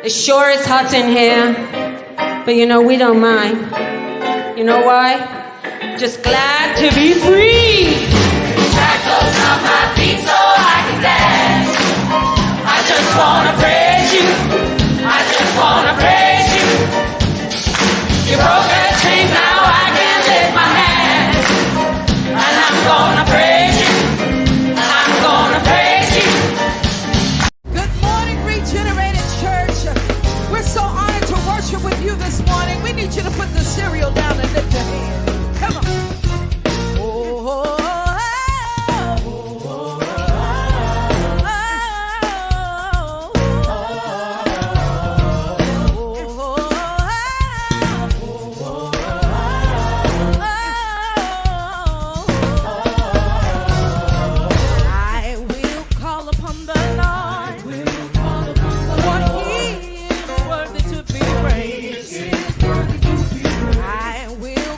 It sure is hot in here, but you know, we don't mind. You know why? Just glad to be free. Shackles on my feet so I can dance. I just wanna praise you. I just wanna praise you. You broke a chain, now I can lift my hands. And I'm gonna praise you. I'm gonna praise you. Good morning, Regenerated Church. We're so honored to worship with you this morning. We need you to put the cereal down and lift your hands. Come on. I will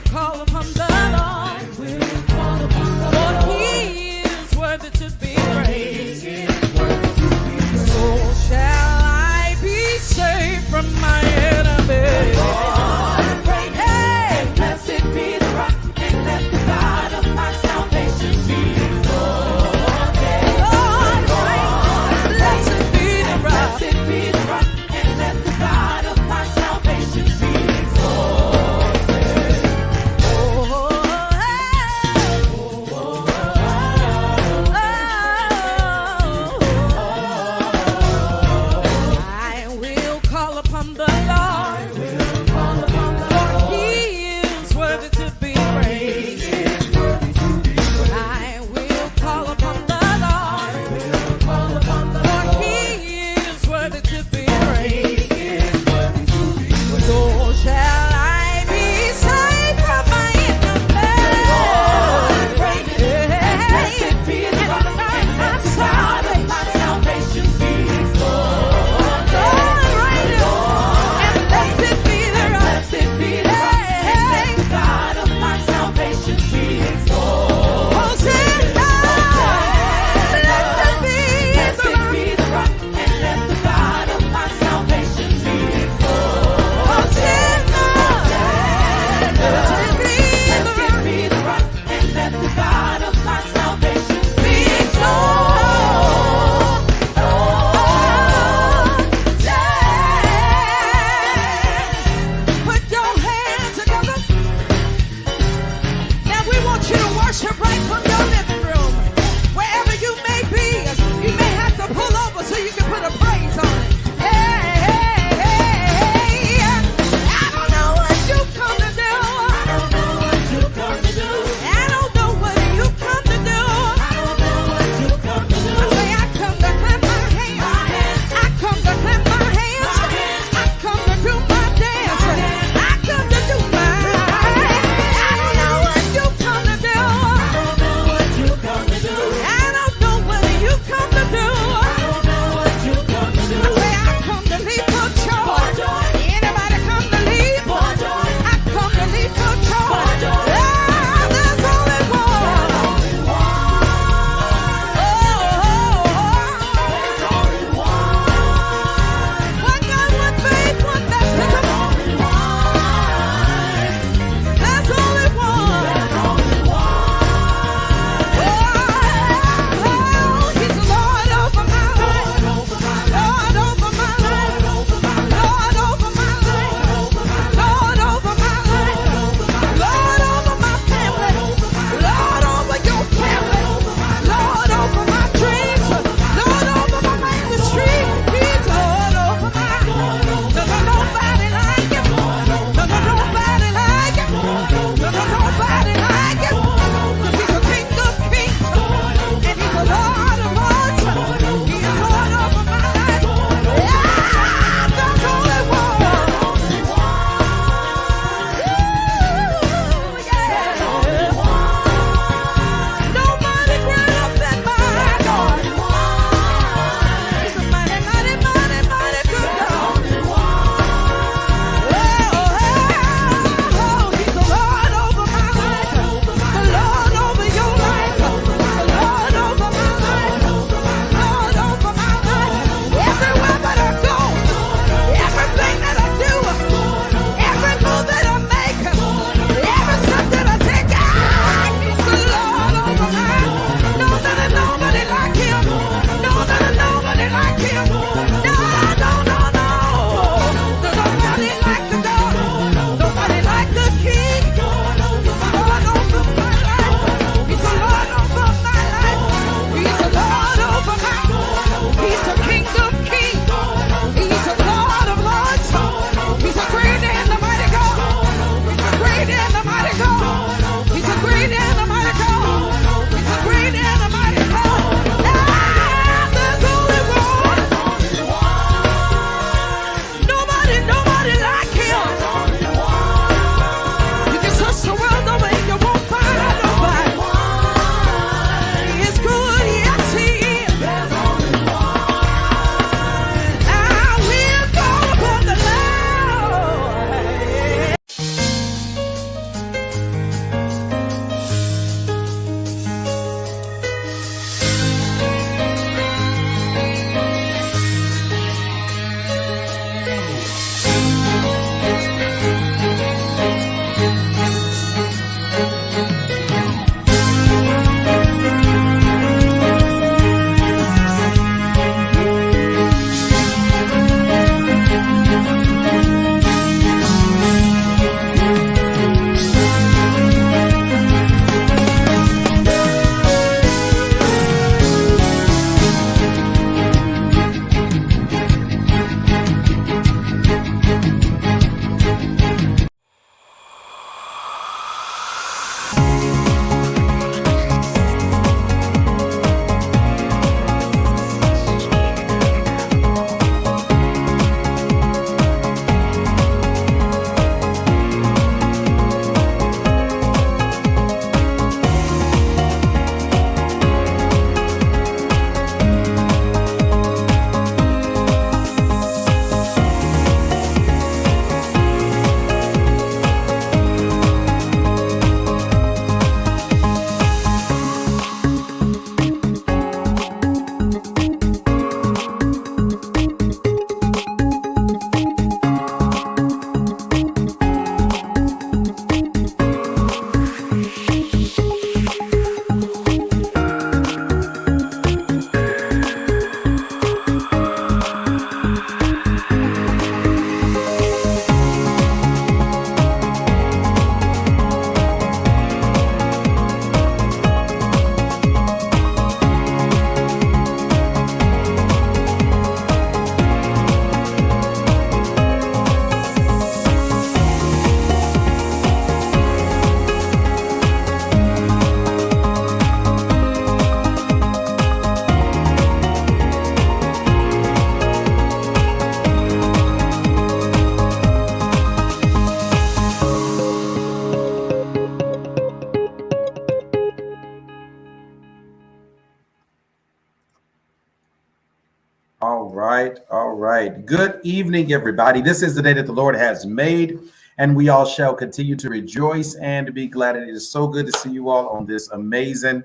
right. Good evening, everybody. This is the day that the Lord has made, and we all shall continue to rejoice and to be glad. It is so good to see you all on this amazing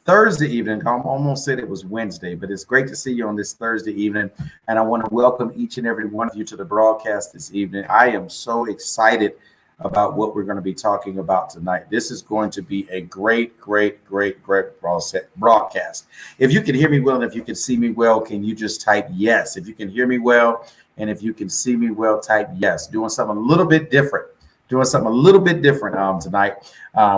Thursday evening. I almost said it was Wednesday, but it's great to see you on this Thursday evening. And I want to welcome each and every one of you to the broadcast this evening. I am so excited about what we're going to be talking about tonight. This is going to be a great broadcast. If you can hear me well and if you can see me well, can you just type yes? If you can hear me well and if you can see me well, type yes. Doing something a little bit different. Tonight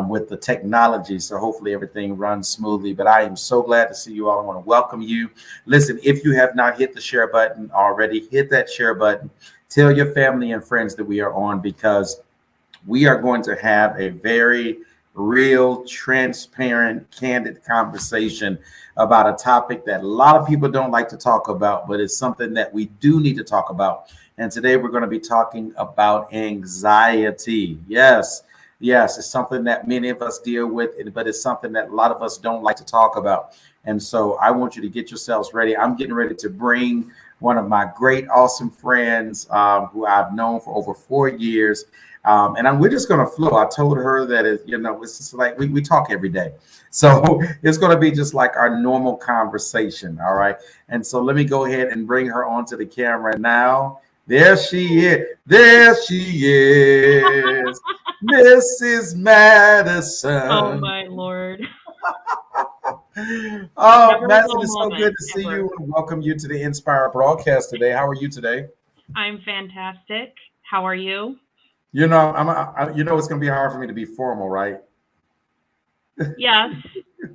with the technology. So hopefully everything runs smoothly. But I am so glad to see you all. I want to welcome you. Listen, if you have not hit the share button already, hit that share button. Tell your family and friends that we are on, because we are going to have a very real, transparent, candid conversation about a topic that a lot of people don't like to talk about, but it's something that we do need to talk about. And today we're going to be talking about anxiety. Yes, it's something that many of us deal with, but it's something that a lot of us don't like to talk about. And so I want you to get yourselves ready. I'm getting ready to bring one of my great, awesome friends who I've known for over 4 years. We're just going to flow. I told her that, it's just like we talk every day. So it's going to be just like our normal conversation. All right. And so let me go ahead and bring her onto the camera now. There she is. Mrs. Madison. Oh, my Lord. Oh, Madison, it's so good to see you and welcome you to the NSpire broadcast today. How are you today? I'm fantastic. How are you? You know, it's going to be hard for me to be formal, right? Yes.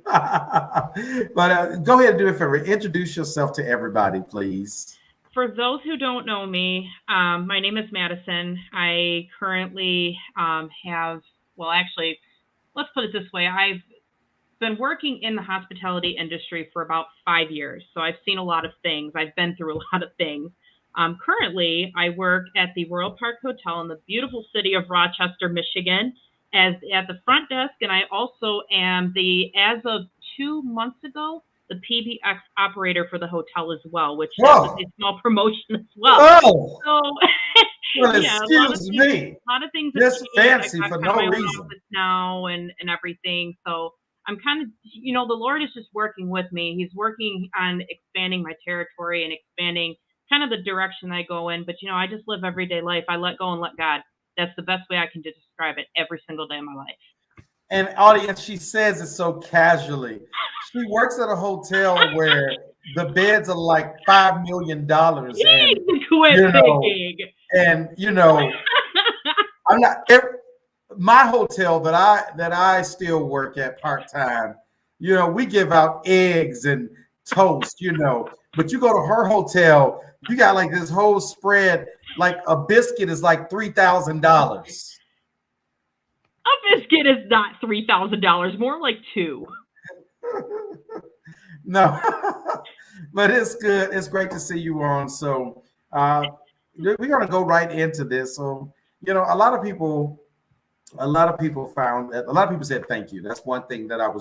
But go ahead and do it for me. Introduce yourself to everybody, please. For those who don't know me, my name is Madison. I currently let's put it this way. I've been working in the hospitality industry for about 5 years. So I've seen a lot of things. I've been through a lot of things. Currently, I work at the Royal Park Hotel in the beautiful city of Rochester, Michigan, at the front desk, and I also am as of 2 months ago, the PBX operator for the hotel as well, which is a small promotion as well. Oh. So, well, yeah, excuse me. A lot of things. Just fancy I've for got no my reason. own office now and everything. So I'm kind of, the Lord is just working with me. He's working on expanding my territory and expanding kind of the direction I go in. But, I just live everyday life. I let go and let God. That's the best way I can describe it every single day of my life. And audience, she says it so casually. She works at a hotel where the beds are like $5 million. I'm not. My hotel that I still work at part-time, we give out eggs and toast, but you go to her hotel, you got like this whole spread, like a biscuit is like $3,000. A biscuit is not $3,000, more like $2,000. No, but it's good. It's great to see you on. So we're going to go right into this. So, a lot of people said thank you. That's one thing that a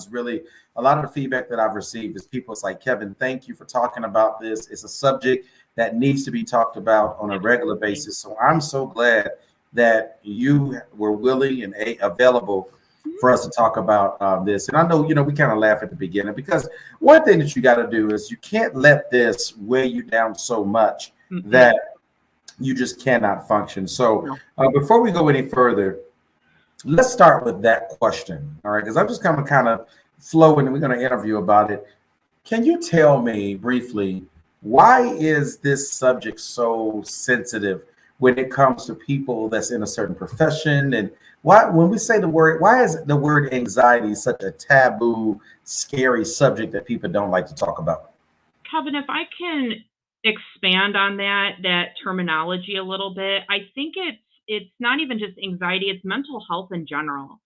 lot of the feedback that I've received is people. It's like, Kevin, thank you for talking about this. It's a subject that needs to be talked about on a regular basis. So I'm so glad that you were willing and available for us to talk about this. And I know, we kind of laugh at the beginning, because one thing that you got to do is you can't let this weigh you down so much that you just cannot function. So before we go any further, let's start with that question. All right, because I'm just kind of flowing and we're going to interview about it. Can you tell me briefly, why is this subject so sensitive when it comes to people that's in a certain profession? And when we say why is the word anxiety such a taboo, scary subject that people don't like to talk about? Kevin, if I can expand on that terminology a little bit, I think it's not even just anxiety, it's mental health in general.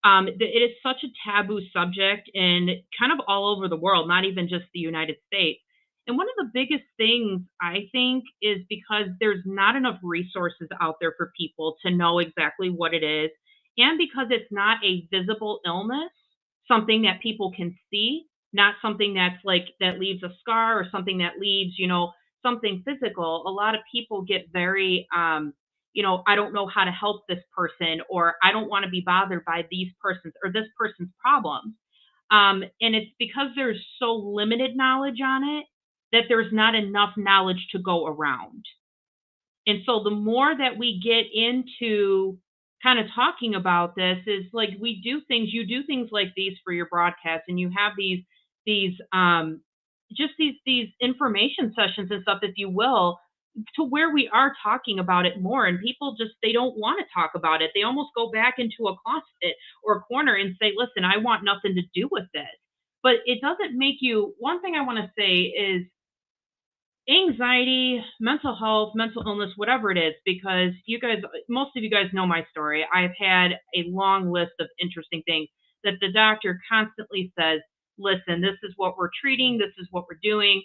It is such a taboo subject and kind of all over the world, not even just the United States. And one of the biggest things, I think, is because there's not enough resources out there for people to know exactly what it is. And because it's not a visible illness, something that people can see, not something that's like that leaves a scar or something that leaves, something physical, a lot of people get very, I don't know how to help this person, or I don't want to be bothered by these persons or this person's problems. And it's because there's so limited knowledge on it that there's not enough knowledge to go around. And so the more that we get into kind of talking about this is like you do things like these for your broadcast, and you have these information sessions and stuff, if you will, to where we are talking about it more, and people they don't want to talk about it. They almost go back into a closet or a corner and say, listen, I want nothing to do with this. But it doesn't make you, one thing I want to say is anxiety, mental health, mental illness, whatever it is, because most of you guys know my story. I've had a long list of interesting things that the doctor constantly says, listen, this is what we're treating, this is what we're doing.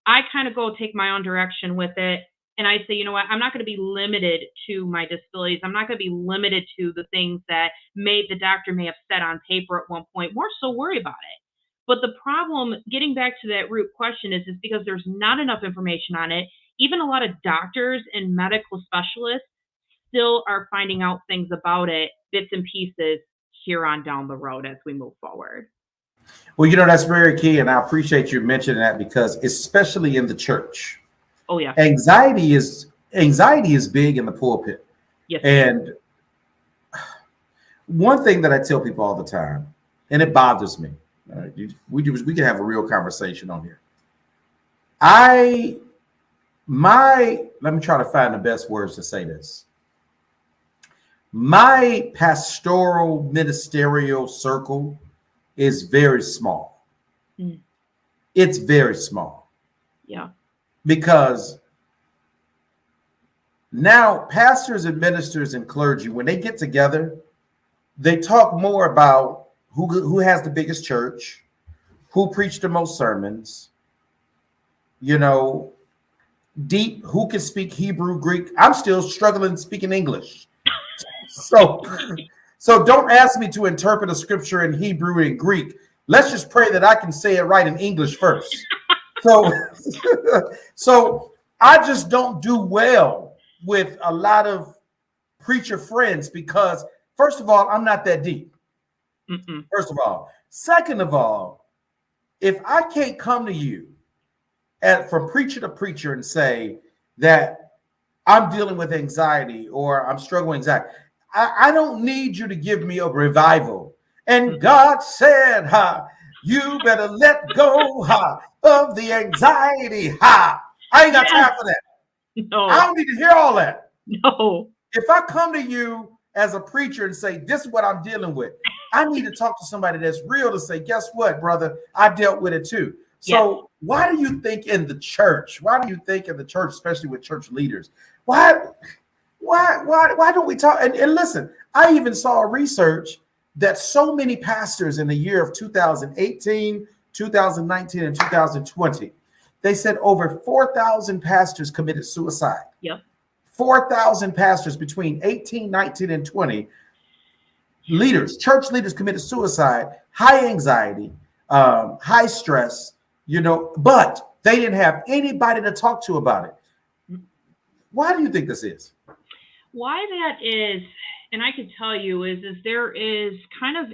I kind of go take my own direction with it. And I say, you know what, I'm not going to be limited to my disabilities. I'm not going to be limited to the things that the doctor may have said on paper at one point. More so worry about it. But the problem, getting back to that root question, is because there's not enough information on it. Even a lot of doctors and medical specialists still are finding out things about it, bits and pieces, here on down the road as we move forward. Well, that's very key, and I appreciate you mentioning that, because especially in the church, oh yeah, anxiety is big in the pulpit. Yes. And one thing that I tell people all the time, and it bothers me, we can have a real conversation on here. Let me try to find the best words to say this. My pastoral ministerial circle is very small. Mm. It's very small. Yeah. Because now pastors and ministers and clergy, when they get together, they talk more about who has the biggest church, who preached the most sermons, deep, who can speak Hebrew, Greek. I'm still struggling speaking English. So don't ask me to interpret a scripture in Hebrew and Greek. Let's just pray that I can say it right in English first. So I just don't do well with a lot of preacher friends, because first of all, I'm not that deep. Mm-mm. First of all. Second of all, if I can't come to you from preacher to preacher and say that I'm dealing with anxiety or I'm struggling with anxiety, I don't need you to give me a revival. And God said, you better let go of the anxiety. I ain't got time for that. No. I don't need to hear all that. No. If I come to you as a preacher and say, this is what I'm dealing with, I need to talk to somebody that's real to say, guess what, brother? I dealt with it too. So Why do you think in the church, especially with church leaders, why don't we talk? And listen, I even saw research that so many pastors in the year of 2018, 2019, and 2020, they said over 4,000 pastors committed suicide. Yep. 4,000 pastors between 18, 19, and 20. Church leaders committed suicide, high anxiety, high stress, but they didn't have anybody to talk to about it. Why do you think this is? Why that is, and I can tell you, is there is kind of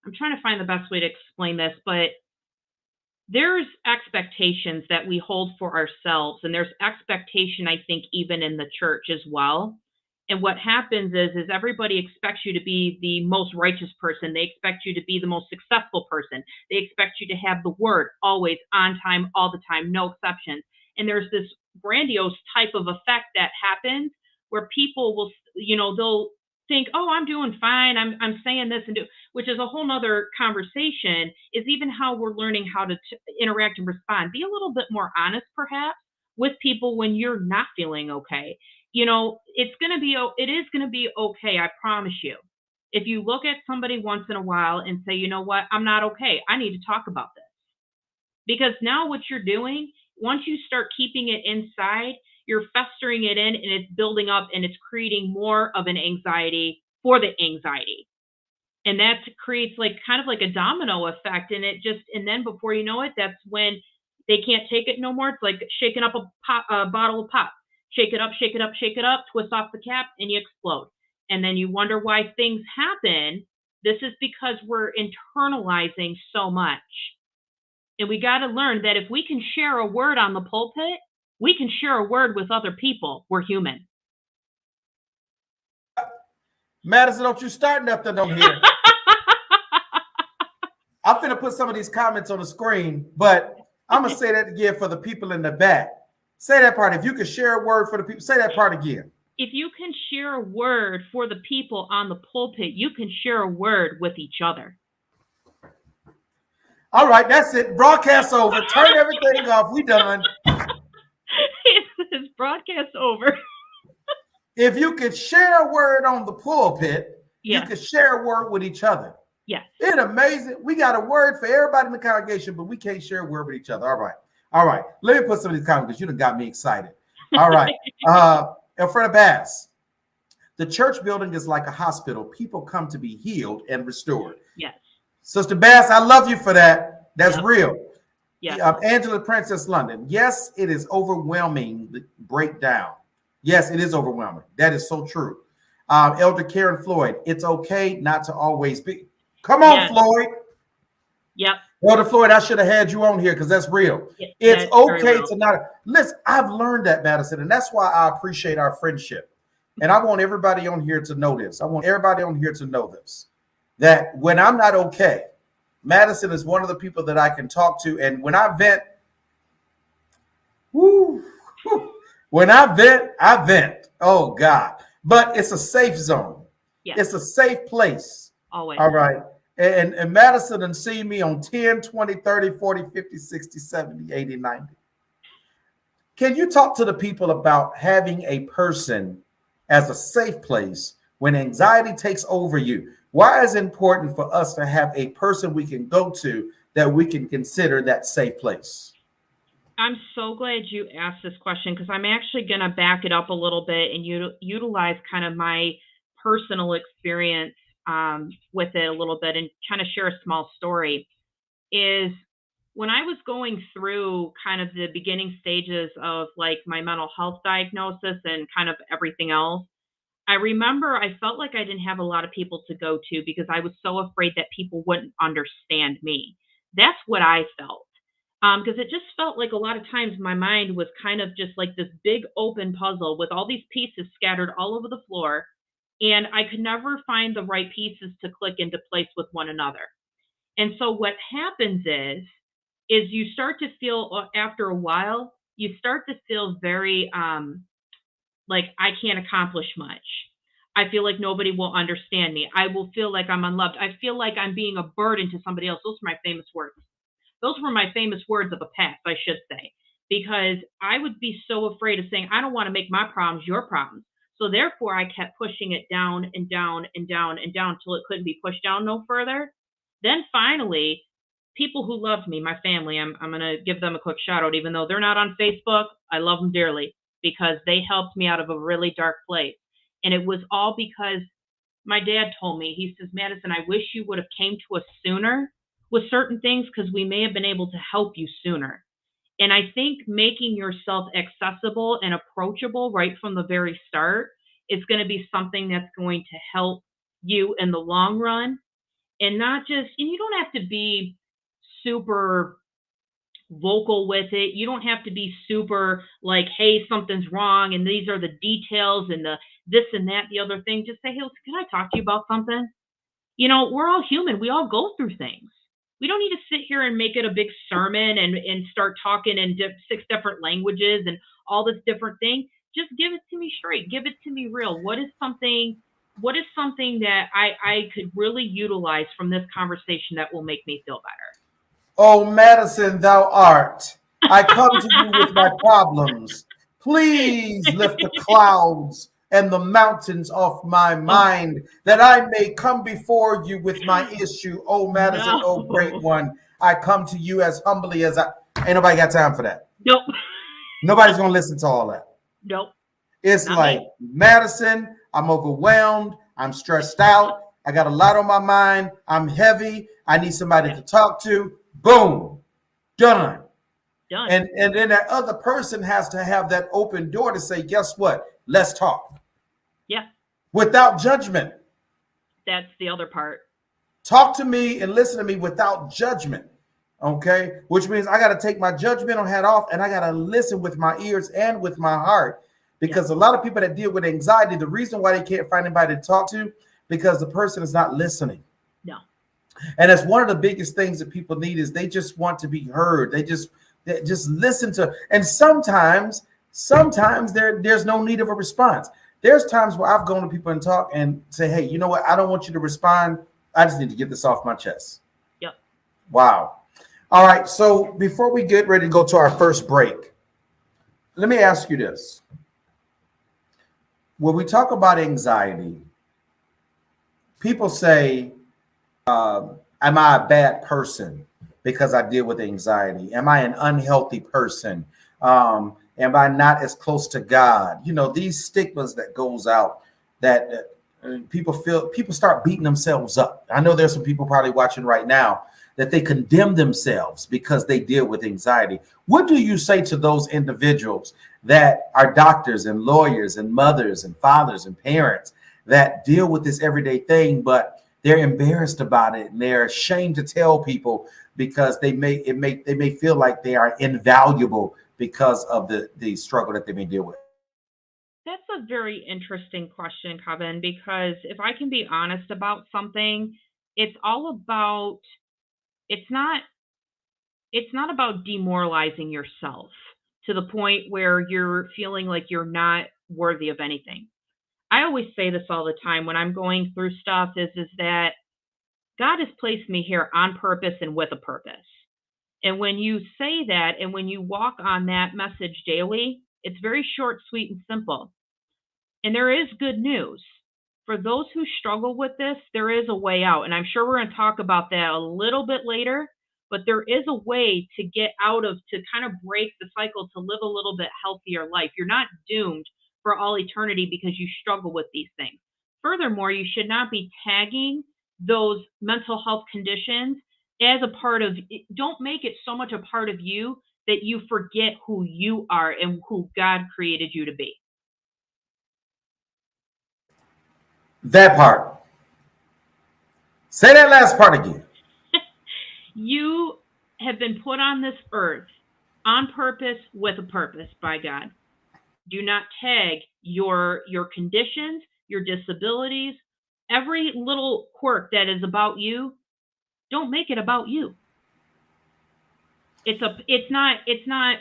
I'm trying to find the best way to explain this, but there's expectations that we hold for ourselves, and there's expectation, I think, even in the church as well. And what happens is everybody expects you to be the most righteous person. They expect you to be the most successful person. They expect you to have the word always on time, all the time, no exceptions. And there's this grandiose type of effect that happens where people will, they'll think, oh, I'm doing fine. I'm saying this which is a whole nother conversation, is even how we're learning how to interact and respond. Be a little bit more honest, perhaps, with people when you're not feeling okay. It is going to be okay. I promise you. If you look at somebody once in a while and say, you know what, I'm not okay. I need to talk about this. Because now what you're doing, once you start keeping it inside, you're festering it in, and it's building up, and it's creating more of an anxiety for the anxiety. And that creates kind of like a domino effect. And then before you know it, that's when They can't take it no more. It's like shaking up a bottle of pop. Shake it up, shake it up, shake it up, twist off the cap, and you explode. And then you wonder why things happen. This is because we're internalizing so much. And we got to learn that if we can share a word on the pulpit, we can share a word with other people. We're human. Madison, don't you start nothing on here. I'm finna put some of these comments on the screen, but I'm gonna say that again for the people in the back. Say that part. If you could share a word for the people, say that part again. If you can share a word for the people on the pulpit, you can share a word with each other. All right, that's it. Broadcast over. Turn everything off. We done. It's broadcast over. If you could share a word on the pulpit, yes. you could share a word with each other. Yes. It's amazing. We got a word for everybody in the congregation, but we can't share a word with each other. All right. All right. Let me put some of these comments because you done got me excited. All right. Elfreda Bass. The church building is like a hospital. People come to be healed and restored. Yes. Sister Bass, I love you for that. That's real. Yes. Angela Princess London. Yes, it is overwhelming, the breakdown. Yes, it is overwhelming. That is so true. Elder Karen Floyd. It's okay not to always be. Come on, yes. Floyd. Yep. Elder Floyd, I should have had you on here because that's real. Yes, it's okay to not. Listen, I've learned that, Madison, and that's why I appreciate our friendship. And I want everybody on here to know this. I want everybody on here to know this. That when I'm not okay, Madison is one of the people that I can talk to. And when I vent, when I vent. Oh, God. But it's a safe zone. Yes. It's a safe place. Always. All right. And Madison and see me on 10, 20, 30, 40, 50, 60, 70, 80, 90. Can you talk to the people about having a person as a safe place when anxiety takes over you? Why is it important for us to have a person we can go to that we can consider that safe place? I'm so glad you asked this question because I'm actually going to back it up a little bit and utilize kind of my personal experience with it a little bit and kind of share a small story. Is when I was going through kind of the beginning stages of like my mental health diagnosis and kind of everything else, I remember I felt like I didn't have a lot of people to go to because I was so afraid that people wouldn't understand me. That's what I felt. Because it just felt like a lot of times my mind was kind of just like this big open puzzle with all these pieces scattered all over the floor. And I could never find the right pieces to click into place with one another. And so what happens is you start to feel after a while, you start to feel very like I can't accomplish much. I feel like nobody will understand me. I will feel like I'm unloved. I feel like I'm being a burden to somebody else. Those are my famous words. Those were my famous words of the past, I should say, because I would be so afraid of saying, I don't want to make my problems your problems. So therefore, I kept pushing it down and down and down and down until it couldn't be pushed down no further. Then finally, people who loved me, my family, I'm going to give them a quick shout out, even though they're not on Facebook. I love them dearly because they helped me out of a really dark place. And it was all because my dad told me, he says, Madison, I wish you would have came to us sooner with certain things because we may have been able to help you sooner. And I think making yourself accessible and approachable right from the very start is going to be something that's going to help you in the long run. And not just, and you don't have to be super vocal with it. You don't have to be super like, hey, something's wrong and these are the details and the this and that, the other thing. Just say, hey, can I talk to you about something? You know, we're all human. We all go through things. We don't need to sit here and make it a big sermon and start talking in 6 different languages and all this different thing. Just give it to me straight. Give it to me real. What is something that I could really utilize from this conversation that will make me feel better? Oh, Madison, thou art. I come to you with my problems. Please lift the clouds and the mountains off my mind, that I may come before you with my issue. Oh, Madison, no. Oh, great one. I come to you as humbly as I... Ain't nobody got time for that. Nope. Nobody's going to listen to all that. Nope. It's not like, me. Madison, I'm overwhelmed. I'm stressed out. I got a lot on my mind. I'm heavy. I need somebody to talk to. Boom. Done. Done. And then that other person has to have that open door to say, guess what? Let's talk. Yeah. Without judgment. That's the other part. Talk to me and listen to me without judgment. Okay. Which means I got to take my judgmental hat off and I got to listen with my ears and with my heart. Because a lot of people that deal with anxiety, the reason why they can't find anybody to talk to, because the person is not listening. No. And that's one of the biggest things that people need is they just want to be heard. They just listen to. And sometimes there's no need of a response. There's times where I've gone to people and talk and say, hey, you know what? I don't want you to respond. I just need to get this off my chest. Yep. Wow. All right. So before we get ready to go to our first break, let me ask you this. When we talk about anxiety, people say, am I a bad person because I deal with anxiety? Am I an unhealthy person? Am I not as close to God? You know, these stigmas that goes out that people start beating themselves up. I know there's some people probably watching right now that they condemn themselves because they deal with anxiety. What do you say to those individuals that are doctors and lawyers and mothers and fathers and parents that deal with this everyday thing, but they're embarrassed about it and they're ashamed to tell people because they may feel like they are invaluable because of the struggle that they may deal with? That's a very interesting question, Kevin, because if I can be honest about something, it's not about demoralizing yourself to the point where you're feeling like you're not worthy of anything. I always say this all the time when I'm going through stuff is that God has placed me here on purpose and with a purpose. And when you say that and when you walk on that message daily, it's very short, sweet, and simple. And there is good news. For those who struggle with this, there is a way out. And I'm sure we're going to talk about that a little bit later, but there is a way to get out of, to kind of break the cycle, to live a little bit healthier life. You're not doomed for all eternity because you struggle with these things. Furthermore, you should not be tagging those mental health conditions as a part of, don't make it so much a part of you that you forget who you are and who God created you to be. That part. Say that last part again. You have been put on this earth on purpose with a purpose by God. Do not tag your conditions, your disabilities, every little quirk that is about you. Don't make it about you. It's not,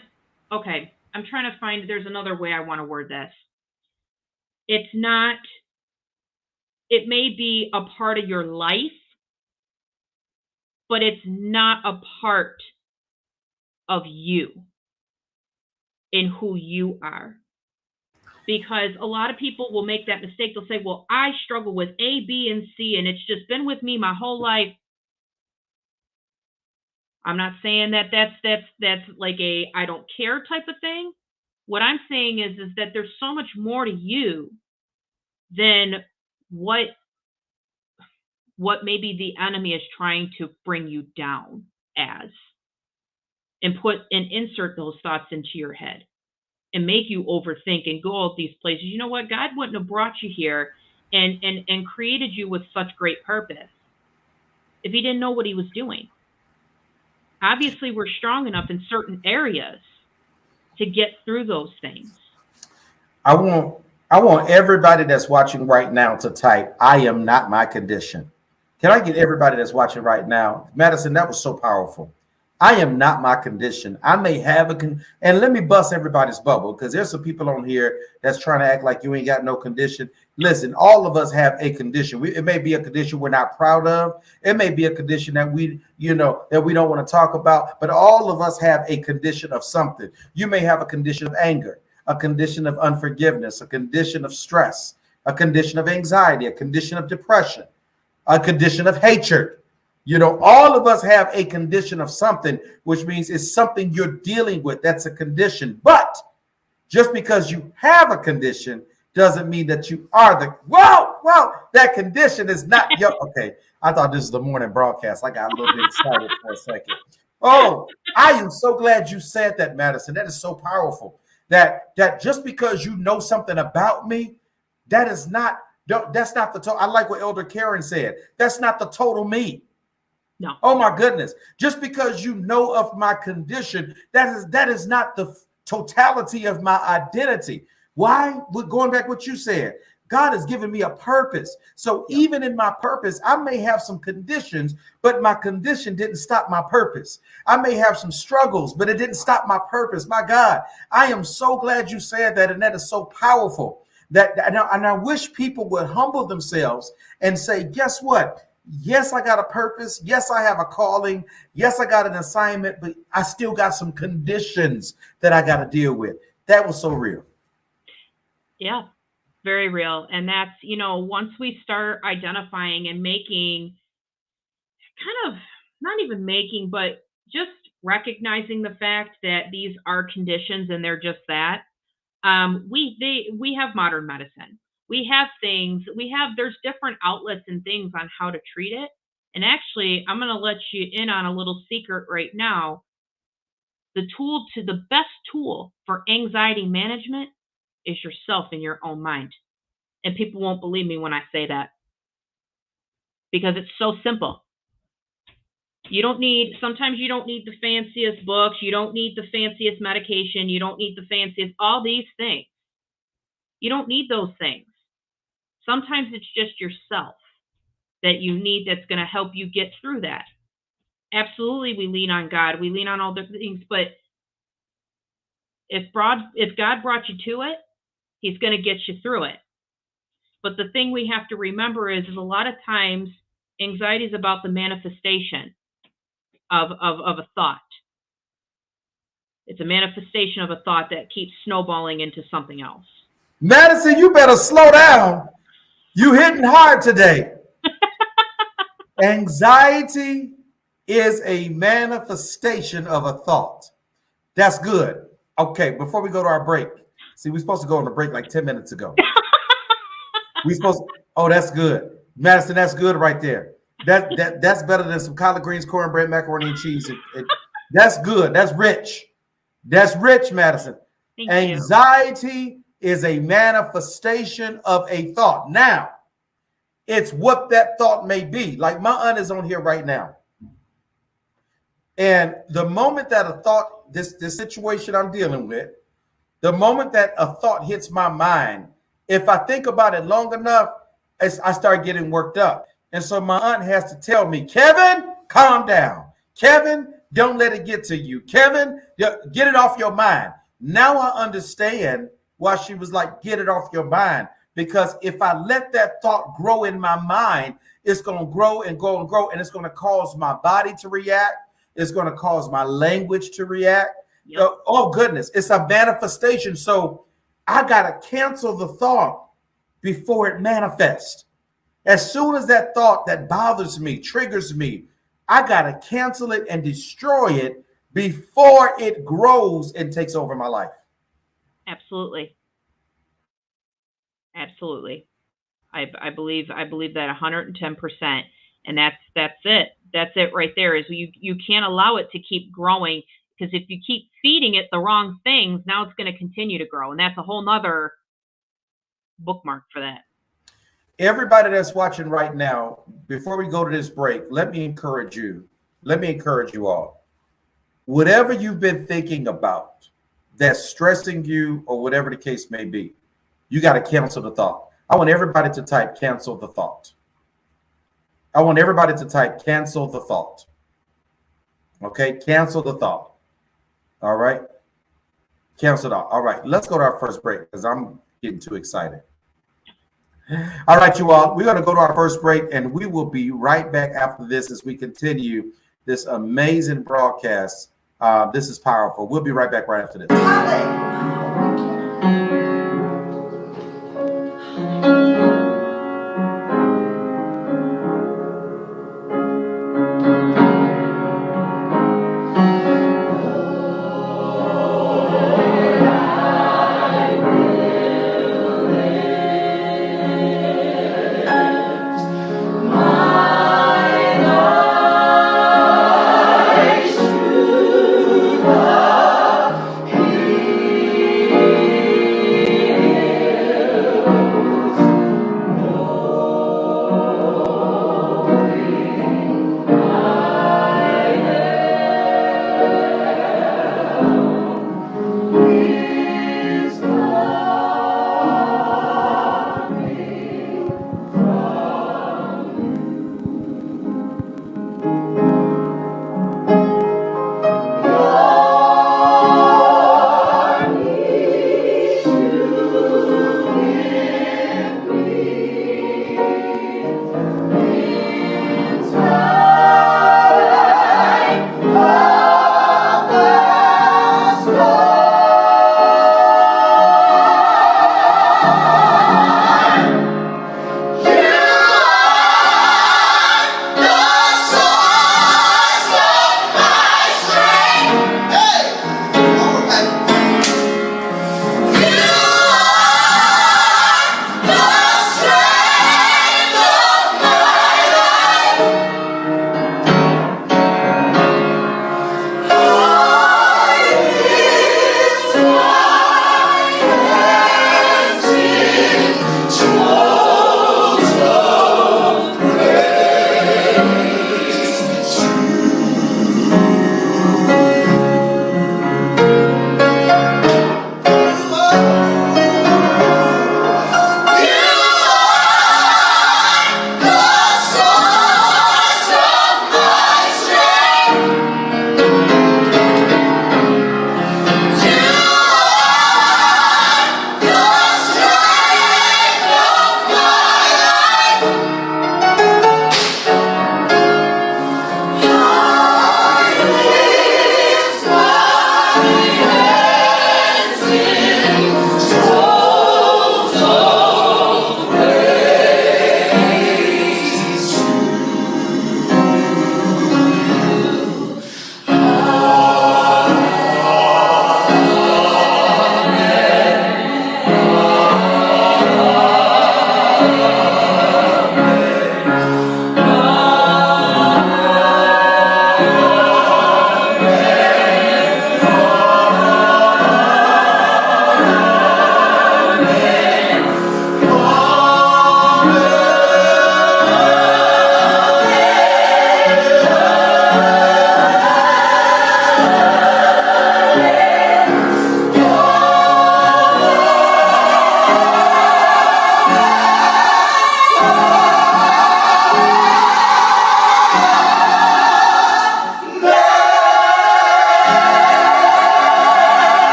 okay, I'm trying to find, there's another way I want to word this. It may be a part of your life, but it's not a part of you in who you are. Because a lot of people will make that mistake. They'll say, well, I struggle with A, B, and C, and it's just been with me my whole life. I'm not saying that that's like a I don't care type of thing. What I'm saying is that there's so much more to you than what maybe the enemy is trying to bring you down as, and insert those thoughts into your head and make you overthink and go out these places. You know what? God wouldn't have brought you here and created you with such great purpose if he didn't know what he was doing. Obviously, we're strong enough in certain areas to get through those things. I want everybody that's watching right now to type, I am not my condition. Can I get everybody that's watching right now? Madison, that was so powerful. I am not my condition. I may have and let me bust everybody's bubble, because there's some people on here that's trying to act like you ain't got no condition. Listen, all of us have a condition. It may be a condition we're not proud of. It may be a condition that we don't want to talk about, but all of us have a condition of something. You may have a condition of anger, a condition of unforgiveness, a condition of stress, a condition of anxiety, a condition of depression, a condition of hatred. All of us have a condition of something, which means it's something you're dealing with. That's a condition. But just because you have a condition doesn't mean that you are that condition is not your. Okay, I thought this was the morning broadcast. I got a little bit excited for a second. Oh, I am so glad you said that, Madison. That is so powerful. That just because you know something about me, that's not the total. I like what Elder Karen said. That's not the total me. No. Oh my goodness. Just because you know of my condition, that is not the totality of my identity. Why? Going back what you said, God has given me a purpose. So even in my purpose, I may have some conditions, but my condition didn't stop my purpose. I may have some struggles, but it didn't stop my purpose. My God, I am so glad you said that. And that is so powerful and I wish people would humble themselves and say, guess what? Yes, I got a purpose. Yes, I have a calling. Yes, I got an assignment, but I still got some conditions that I got to deal with. That was so real. Yeah, very real. And that's, once we start identifying and making kind of not even making, but just recognizing the fact that these are conditions and they're just that, we have modern medicine. We have there's different outlets and things on how to treat it. And actually, I'm going to let you in on a little secret right now. The best tool for anxiety management is yourself in your own mind. And people won't believe me when I say that because it's so simple. Sometimes you don't need the fanciest books. You don't need the fanciest medication. You don't need the fanciest, all these things. You don't need those things. Sometimes it's just yourself that you need that's going to help you get through that. Absolutely, we lean on God. We lean on all different things. But if God brought you to it, he's going to get you through it. But the thing we have to remember is a lot of times anxiety is about the manifestation of a thought. It's a manifestation of a thought that keeps snowballing into something else. Madison, you better slow down. You hitting hard today. Anxiety is a manifestation of a thought. That's good. Okay, before we go to our break, see, we're supposed to go on a break like 10 minutes ago. That's good. Madison, that's good right there. That's better than some collard greens, cornbread, macaroni, and cheese. That's good. That's rich. That's rich, Madison. Thank Anxiety is a manifestation of a thought. Now, it's what that thought may be. Like my aunt is on here right now. And the moment that a thought, this situation I'm dealing with, the moment that a thought hits my mind, if I think about it long enough, I start getting worked up. And so my aunt has to tell me, Kevin, calm down. Kevin, don't let it get to you. Kevin, get it off your mind. Now I understand why she was like, get it off your mind. Because if I let that thought grow in my mind, it's going to grow and grow and grow. And it's going to cause my body to react. It's going to cause my language to react. Yep. Oh, goodness. It's a manifestation. So I got to cancel the thought before it manifests. As soon as that thought that bothers me, triggers me, I got to cancel it and destroy it before it grows and takes over my life. Absolutely. Absolutely. I believe that 110%. And that's it. That's it right there. Is you can't allow it to keep growing, because if you keep feeding it the wrong things, now it's going to continue to grow. And that's a whole nother bookmark for that. Everybody that's watching right now, before we go to this break, let me encourage you. Let me encourage you all. Whatever you've been thinking about that's stressing you or whatever the case may be, you got to cancel the thought. I want everybody to type cancel the thought. I want everybody to type cancel the thought. Okay, cancel the thought. All right. Cancel it out. All right, let's go to our first break because I'm getting too excited. All right, you all, we're going to go to our first break and we will be right back after this as we continue this amazing broadcast. This is powerful. We'll be right back right after this. My life to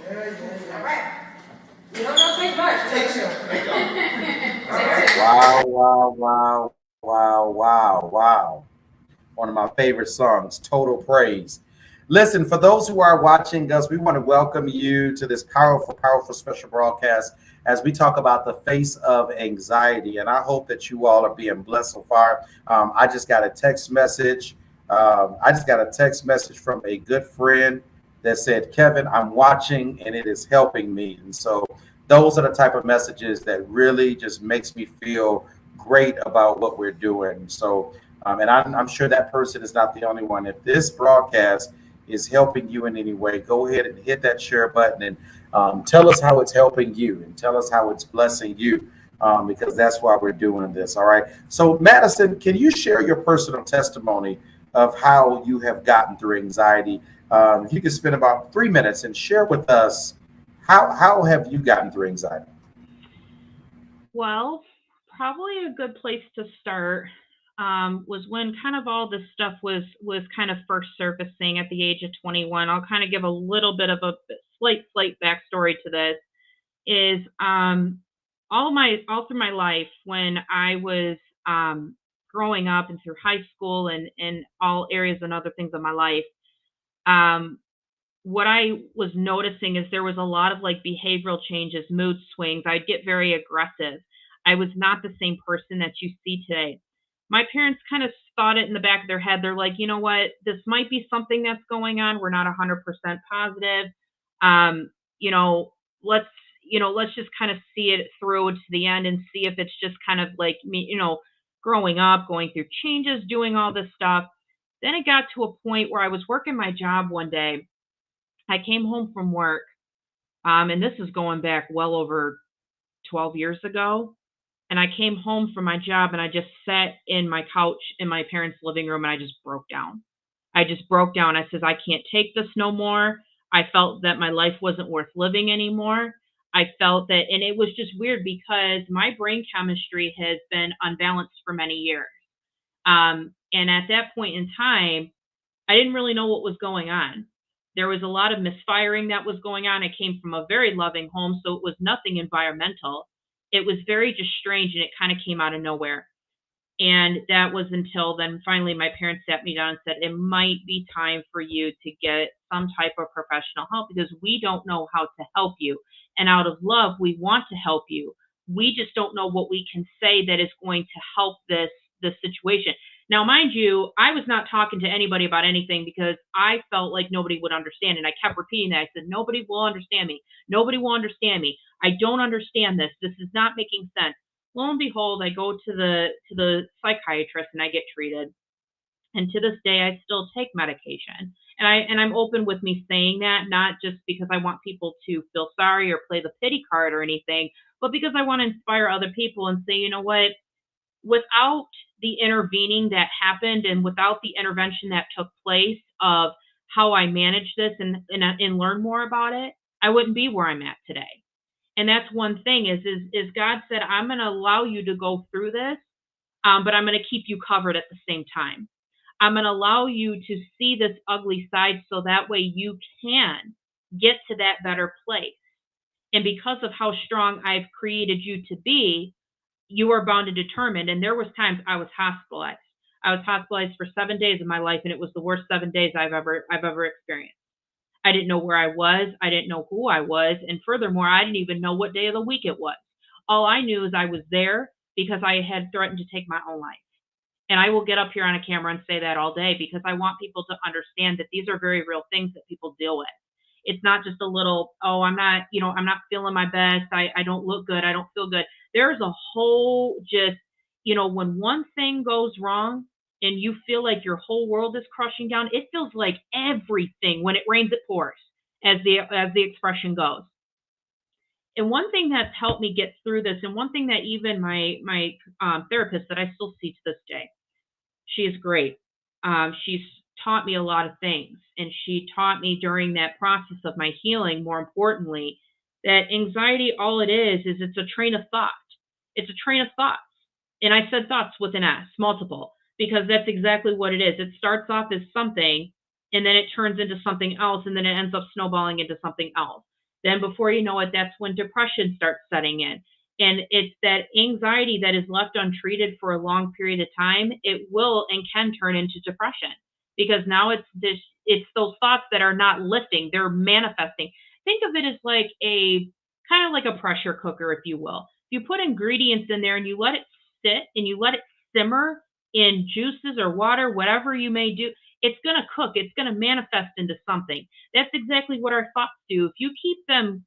All right. You don't take much. Take two. Wow, wow, wow, wow, wow, wow. One of my favorite songs, Total Praise. Listen, for those who are watching us, we want to welcome you to this powerful, powerful special broadcast as we talk about the face of anxiety. And I hope that you all are being blessed so far. I just got a text message. From a good friend that said, Kevin, I'm watching and it is helping me. And so those are the type of messages that really just makes me feel great about what we're doing. So, and I'm sure that person is not the only one. If this broadcast is helping you in any way, go ahead and hit that share button and tell us how it's helping you and tell us how it's blessing you, because that's why we're doing this. All right. So, Madison, can you share your personal testimony of how you have gotten through anxiety? If you could spend about 3 minutes and share with us how have you gotten through anxiety? Well, probably a good place to start was when kind of all this stuff was kind of first surfacing at the age of 21. I'll kind of give a little bit of a slight backstory to this. Is all through my life when I was growing up and through high school and in all areas and other things of my life, what I was noticing is there was a lot of like behavioral changes, mood swings. I'd get very aggressive. I was not the same person that you see today. My parents kind of thought it in the back of their head. They're like, you know what, this might be something that's going on. We're not 100% positive. Um, you know, let's let's just kind of see it through to the end and see if it's just kind of like me, growing up, going through changes, doing all this stuff. Then it got to a point where I was working my job one day. I came home from work, and this is going back well over 12 years ago. And I came home from my job and I just sat in my couch in my parents' living room and I just broke down. I just broke down. I says, I can't take this no more. I felt that my life wasn't worth living anymore. I felt that, and it was just weird because my brain chemistry has been unbalanced for many years. And at that point in time, I didn't really know what was going on. There was a lot of misfiring that was going on. I came from a very loving home, so it was nothing environmental. It was very just strange, and it kind of came out of nowhere. And that was until then finally my parents sat me down and said, it might be time for you to get some type of professional help because we don't know how to help you. And out of love, we want to help you. We just don't know what we can say that is going to help this situation. Now, mind you, I was not talking to anybody about anything because I felt like nobody would understand. And I kept repeating that. I said, nobody will understand me. Nobody will understand me. I don't understand this. This is not making sense. Lo and behold, I go to the psychiatrist and I get treated. And to this day, I still take medication. And I'm open with me saying that, not just because I want people to feel sorry or play the pity card or anything, but because I want to inspire other people and say, you know what, without the intervening that happened and without the intervention that took place of how I manage this and learn more about it, I wouldn't be where I'm at today. And that's one thing is God said, I'm going to allow you to go through this, but I'm going to keep you covered at the same time. I'm going to allow you to see this ugly side so that way you can get to that better place. And because of how strong I've created you to be, you are bound and determined. And there was times I was hospitalized. I was hospitalized for 7 days of my life, and it was the worst 7 days I've ever experienced. I didn't know where I was. I didn't know who I was. And furthermore, I didn't even know what day of the week it was. All I knew is I was there because I had threatened to take my own life. And I will get up here on a camera and say that all day because I want people to understand that these are very real things that people deal with. It's not just a little, oh, I'm not feeling my best. I don't look good. I don't feel good. There's a whole just, when one thing goes wrong, and you feel like your whole world is crushing down, it feels like everything, when it rains, it pours, as the expression goes. And one thing that's helped me get through this, and one thing that even my therapist that I still see to this day, she is great. She's taught me a lot of things, and she taught me during that process of my healing, more importantly, that anxiety, all it is it's a train of thought. It's a train of thoughts. And I said thoughts with an S, multiple, because that's exactly what it is. It starts off as something, and then it turns into something else, and then it ends up snowballing into something else. Then before you know it, that's when depression starts setting in. And it's that anxiety that is left untreated for a long period of time, it will and can turn into depression, because now it's those thoughts that are not lifting, they're manifesting. Think of it as like a kind of like a pressure cooker, if you will. You put ingredients in there and you let it sit and you let it simmer in juices or water, whatever you may do, it's going to cook, it's going to manifest into something. That's exactly what our thoughts do. If you keep them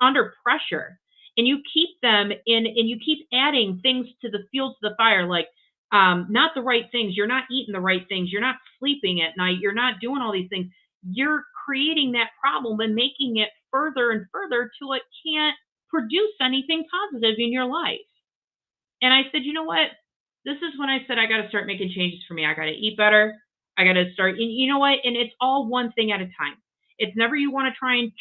under pressure and you keep them in and you keep adding things to the fuel to the fire, like not the right things, you're not eating the right things, you're not sleeping at night, you're not doing all these things, you're creating that problem and making it further and further till it can't produce anything positive in your life. And I said, you know what? This is when I said I got to start making changes for me. I got to eat better. I got to start, and you know what? And it's all one thing at a time. It's never you want to try and,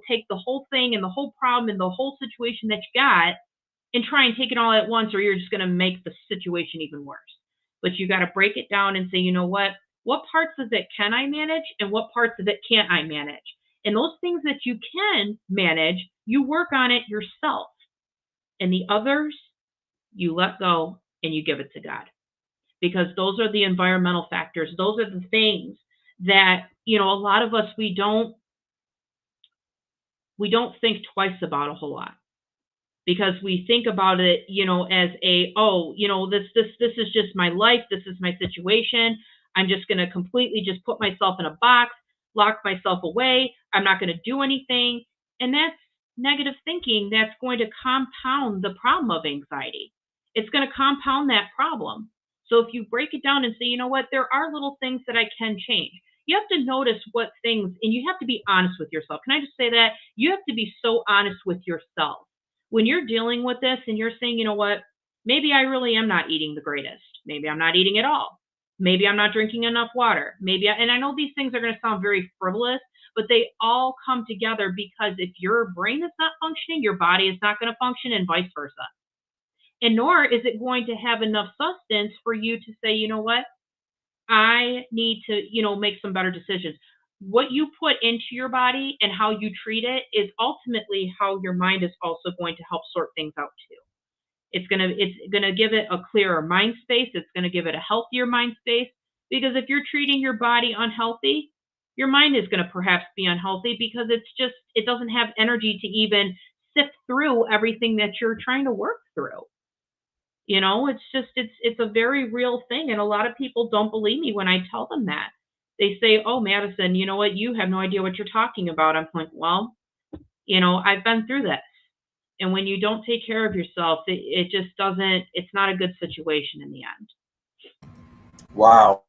take the whole thing and the whole problem and the whole situation that you got and try and take it all at once, or you're just going to make the situation even worse. But you got to break it down and say, you know what parts of it can I manage and what parts of it can't I manage? And those things that you can manage, you work on it yourself. And the others, you let go and you give it to God. Because those are the environmental factors. Those are the things that, a lot of us, we don't think twice about a whole lot. Because we think about it, as this is just my life. This is my situation. I'm just going to completely just put myself in a box, lock myself away. I'm not going to do anything. And that's negative thinking. That's going to compound the problem of anxiety. It's going to compound that problem. So if you break it down and say, you know what, there are little things that I can change. You have to notice what things, and you have to be honest with yourself. Can I just say that? You have to be so honest with yourself. When you're dealing with this and you're saying, you know what, maybe I really am not eating the greatest. Maybe I'm not eating at all. Maybe I'm not drinking enough water. And I know these things are going to sound very frivolous, but they all come together because if your brain is not functioning, your body is not going to function, and vice versa. And nor is it going to have enough substance for you to say, you know what, I need to, make some better decisions. What you put into your body and how you treat it is ultimately how your mind is also going to help sort things out too. It's gonna give it a clearer mind space. It's gonna give it a healthier mind space, because if you're treating your body unhealthy, your mind is gonna perhaps be unhealthy, because it doesn't have energy to even sift through everything that you're trying to work through. It's a very real thing. And a lot of people don't believe me when I tell them that. They say, oh, Madison, you know what? You have no idea what you're talking about. I'm like, well, I've been through this. And when you don't take care of yourself, it just doesn't, it's not a good situation in the end. Wow.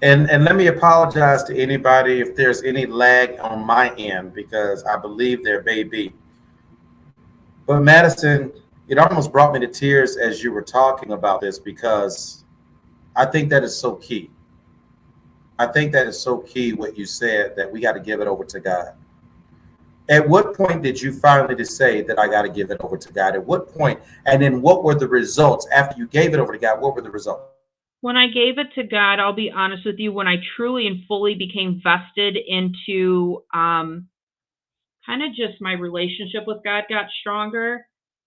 And let me apologize to anybody if there's any lag on my end, because I believe there may be. But Madison, it almost brought me to tears as you were talking about this, because I think that is so key. I think that is so key what you said, that we got to give it over to God. At what point did you finally just say that I got to give it over to God? At what point? And then what were the results after you gave it over to God? What were the results? When I gave it to God, I'll be honest with you, when I truly and fully became vested into kind of just my relationship with God got stronger,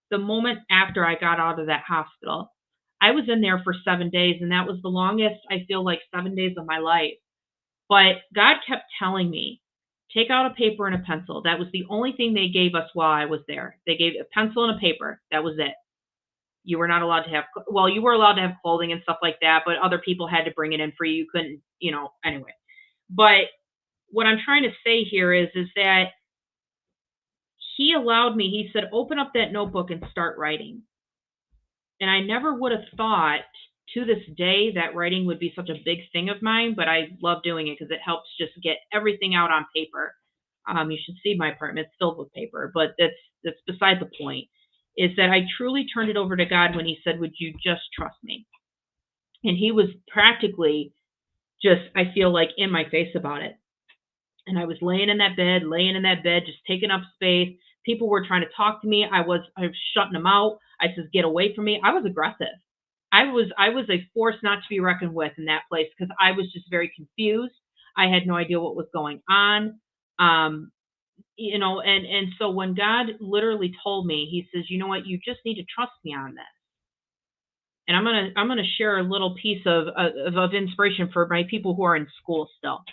the moment after I got out of that hospital. I was in there for 7 days, and that was the longest, I feel like, 7 days of my life. But God kept telling me, take out a paper and a pencil. That was the only thing they gave us while I was there. They gave a pencil and a paper. That was it. You were not allowed to have, well, you were allowed to have clothing and stuff like that, but other people had to bring it in for you. You couldn't, anyway. But what I'm trying to say here is that he allowed me, he said, open up that notebook and start writing. And I never would have thought to this day that writing would be such a big thing of mine, but I love doing it because it helps just get everything out on paper. You should see my apartment. It's filled with paper, but that's beside the point, is that I truly turned it over to God when he said, would you just trust me? And he was practically just, I feel like, in my face about it. And I was laying in that bed, just taking up space. People were trying to talk to me. I was shutting them out. I said, get away from me. I was aggressive. I was a force not to be reckoned with in that place, because I was just very confused. I had no idea what was going on. you know, and so when God literally told me, he says, you know what, you just need to trust me on this. And I'm gonna share a little piece of inspiration for my people who are in school still.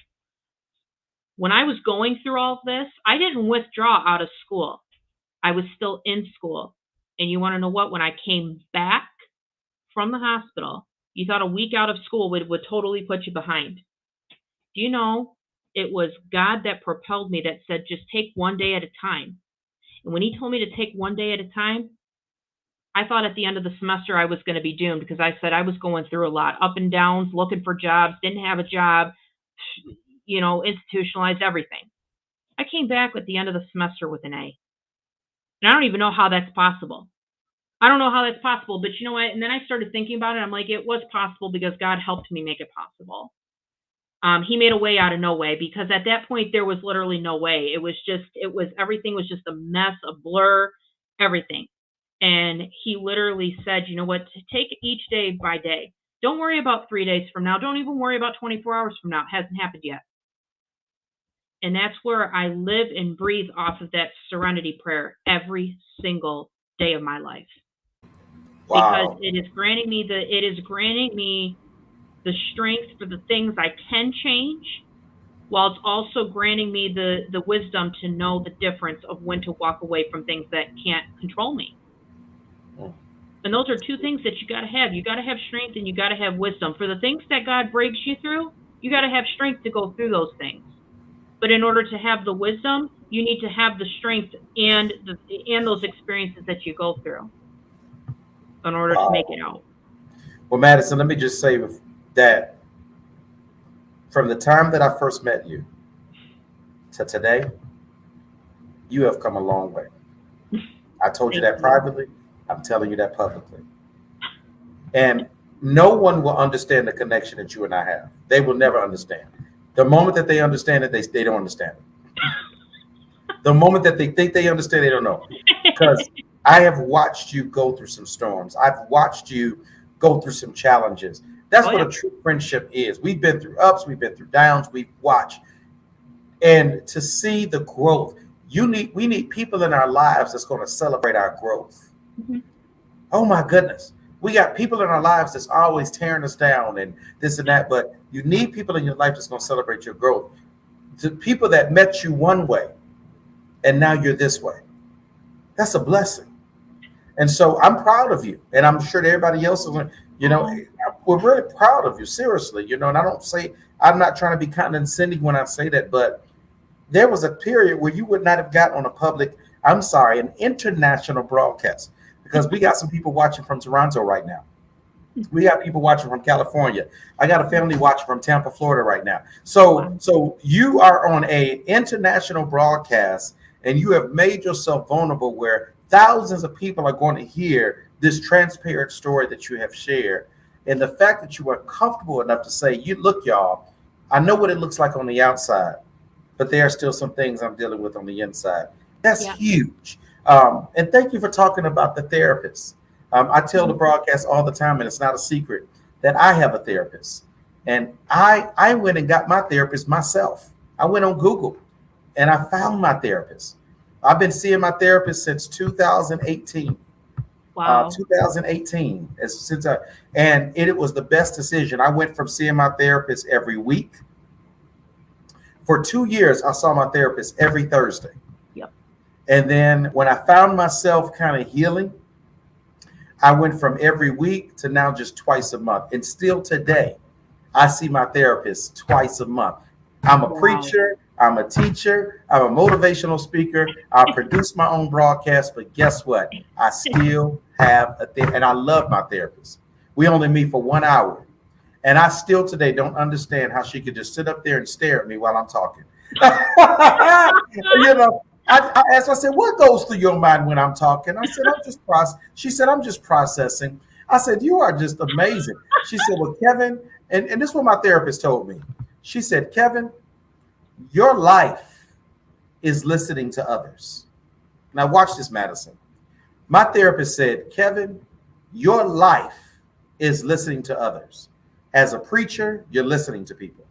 When I was going through all of this, I didn't withdraw out of school. I was still in school. And you want to know what? When I came back from the hospital, you thought a week out of school would totally put you behind. Do you know it was God that propelled me, that said, just take one day at a time. And when he told me to take one day at a time, I thought at the end of the semester I was going to be doomed, because I said I was going through a lot, up and downs, looking for jobs, didn't have a job, you know, institutionalized everything. I came back at the end of the semester with an A. And I don't even know how that's possible. I don't know how that's possible, but you know what? And then I started thinking about it. I'm like, it was possible because God helped me make it possible. He made a way out of no way, because at that point there was literally no way. Everything was just a mess, a blur, everything. And he literally said, you know what, to take each day by day. Don't worry about 3 days from now. Don't even worry about 24 hours from now. It hasn't happened yet. And that's where I live and breathe off of that serenity prayer every single day of my life. Wow. Because it is granting me the strength for the things I can change, while it's also granting me the wisdom to know the difference of when to walk away from things that can't control me. And those are two things that you got to have. You got to have strength and you got to have wisdom. For the things that God breaks you through, you got to have strength to go through those things. But in order to have the wisdom, you need to have the strength and those experiences that you go through in order to make it out. Well, Madison, let me just say that from the time that I first met you to today, you have come a long way. I told you that privately. I'm telling you that publicly. And no one will understand the connection that you and I have. They will never understand. The moment that they understand it, they don't understand it. The moment that they think they understand, they don't know. Because I have watched you go through some storms. I've watched you go through some challenges. That's what a true friendship is. We've been through ups, we've been through downs, we've watched. And to see the growth, we need people in our lives that's going to celebrate our growth. Mm-hmm. Oh my goodness. We got people in our lives that's always tearing us down and this and that, but you need people in your life that's going to celebrate your growth. The people that met you one way and now you're this way. That's a blessing. And so I'm proud of you. And I'm sure that everybody else is, you know, we're really proud of you, seriously, you know, and I'm not trying to be condescending when I say that, but there was a period where you would not have gotten on an international broadcast, because we got some people watching from Toronto right now. We got people watching from California. I got a family watching from Tampa, Florida right now. So you are on a international broadcast and you have made yourself vulnerable where thousands of people are going to hear this transparent story that you have shared. And the fact that you are comfortable enough to say, look, y'all, I know what it looks like on the outside, but there are still some things I'm dealing with on the inside. That's huge. And thank you for talking about the therapist. I tell the broadcast all the time, and it's not a secret, that I have a therapist. And I went and got my therapist myself. I went on Google and I found my therapist. I've been seeing my therapist since 2018. Wow. 2018. And it was the best decision. I went from seeing my therapist every week. For 2 years, I saw my therapist every Thursday. Yep. And then when I found myself kind of healing, I went from every week to now just twice a month. And still today, I see my therapist twice a month. I'm a preacher. I'm a teacher. I'm a motivational speaker. I produce my own broadcast. But guess what? I still have and I love my therapist. We only meet for 1 hour. And I still today don't understand how she could just sit up there and stare at me while I'm talking. You know, I asked, I said, what goes through your mind when I'm talking? I said, I'm just processing. She said, I'm just processing. I said, you are just amazing. She said, well, Kevin, and this is what my therapist told me. She said, Kevin, your life is listening to others. Now watch this, Madison. My therapist said, Kevin, your life is listening to others. As a preacher, you're listening to people.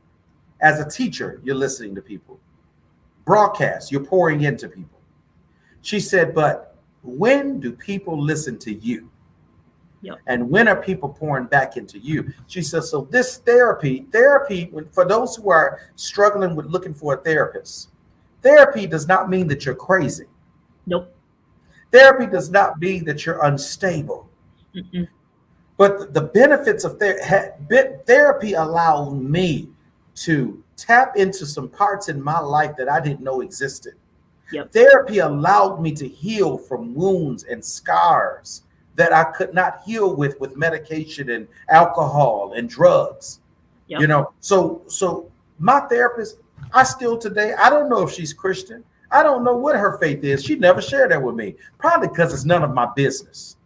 As a teacher, you're listening to people. broadcast. You're pouring into people. She said, but when do people listen to you? Yep. And when are people pouring back into you? She says, so this therapy, for those who are struggling with looking for a therapist, therapy does not mean that you're crazy. Nope. Therapy does not mean that you're unstable. Mm-mm. But the benefits of therapy allowed me to tap into some parts in my life that I didn't know existed. Yep. Therapy allowed me to heal from wounds and scars that I could not heal with medication and alcohol and drugs. Yep. You know, so my therapist, I still today, I don't know if she's Christian. I don't know what her faith is. She never shared that with me. Probably because it's none of my business.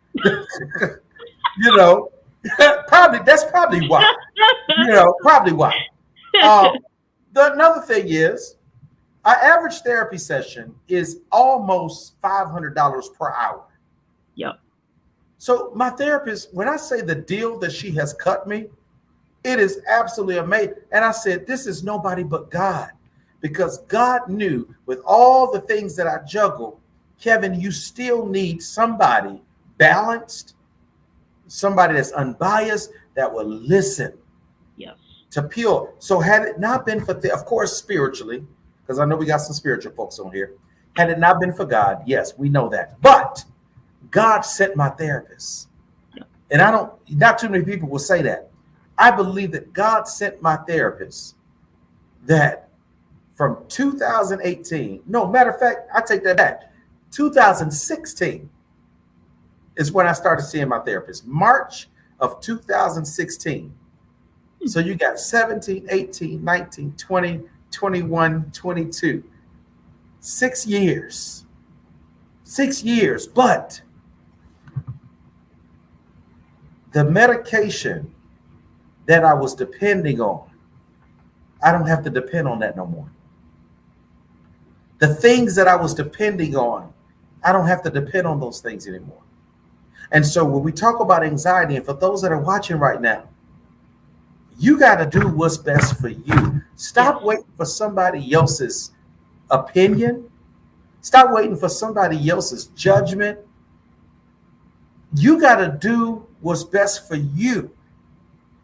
You know, that's probably why. You know, probably why. Another thing is, our average therapy session is almost $500 per hour. Yep. So my therapist, when I say the deal that she has cut me, it is absolutely amazing. And I said, this is nobody but God, because God knew with all the things that I juggle, Kevin, you still need somebody balanced, somebody that's unbiased, that will listen. Yes. To pure. So had it not been for, of course, spiritually, because I know we got some spiritual folks on here. Had it not been for God, yes, we know that. But God sent my therapist. And not too many people will say that. I believe that God sent my therapist that from 2018, no, matter of fact, I take that back. 2016 is when I started seeing my therapist. March of 2016. So you got 17, 18, 19, 20, 21, 22. 6 years. 6 years. But the medication that I was depending on, I don't have to depend on that no more. The things that I was depending on, I don't have to depend on those things anymore. And so when we talk about anxiety, and for those that are watching right now, you got to do what's best for you. Stop waiting for somebody else's opinion. Stop waiting for somebody else's judgment. You got to do what's best for you.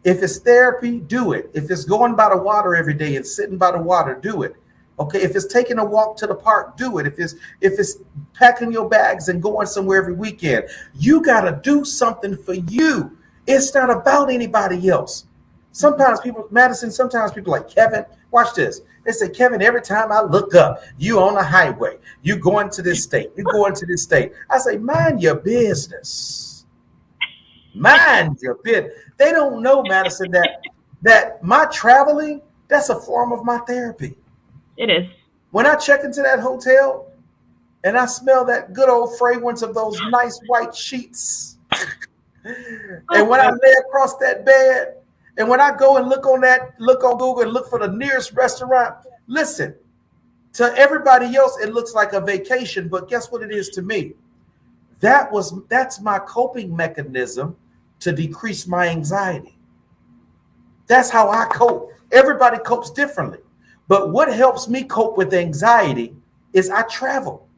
If it's therapy, do it. If it's going by the water every day and sitting by the water, do it. Okay. If it's taking a walk to the park, do it. If it's packing your bags and going somewhere every weekend, you got to do something for you. It's not about anybody else. Sometimes people like, Kevin, watch this. They say, Kevin, every time I look up, you on the highway, you going to this state, you going to this state. I say, mind your business. Mind your business. They don't know, Madison, that my traveling, that's a form of my therapy. It is. When I check into that hotel and I smell that good old fragrance of those nice white sheets, and when I lay across that bed, and when I go and look on Google and look for the nearest restaurant, listen, to everybody else, it looks like a vacation, but guess what it is to me? That's my coping mechanism to decrease my anxiety. That's how I cope. Everybody copes differently. But what helps me cope with anxiety is I travel.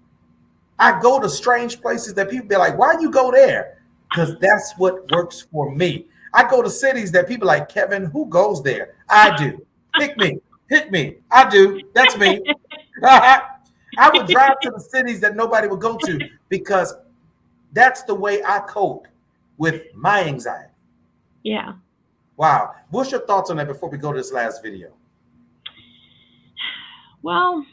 I go to strange places that people be like, why you go there? Because that's what works for me. I go to cities that people like, Kevin, who goes there? I do. Pick me. I do. That's me. I would drive to the cities that nobody would go to because that's the way I cope with my anxiety. Yeah. Wow. What's your thoughts on that before we go to this last video? Well,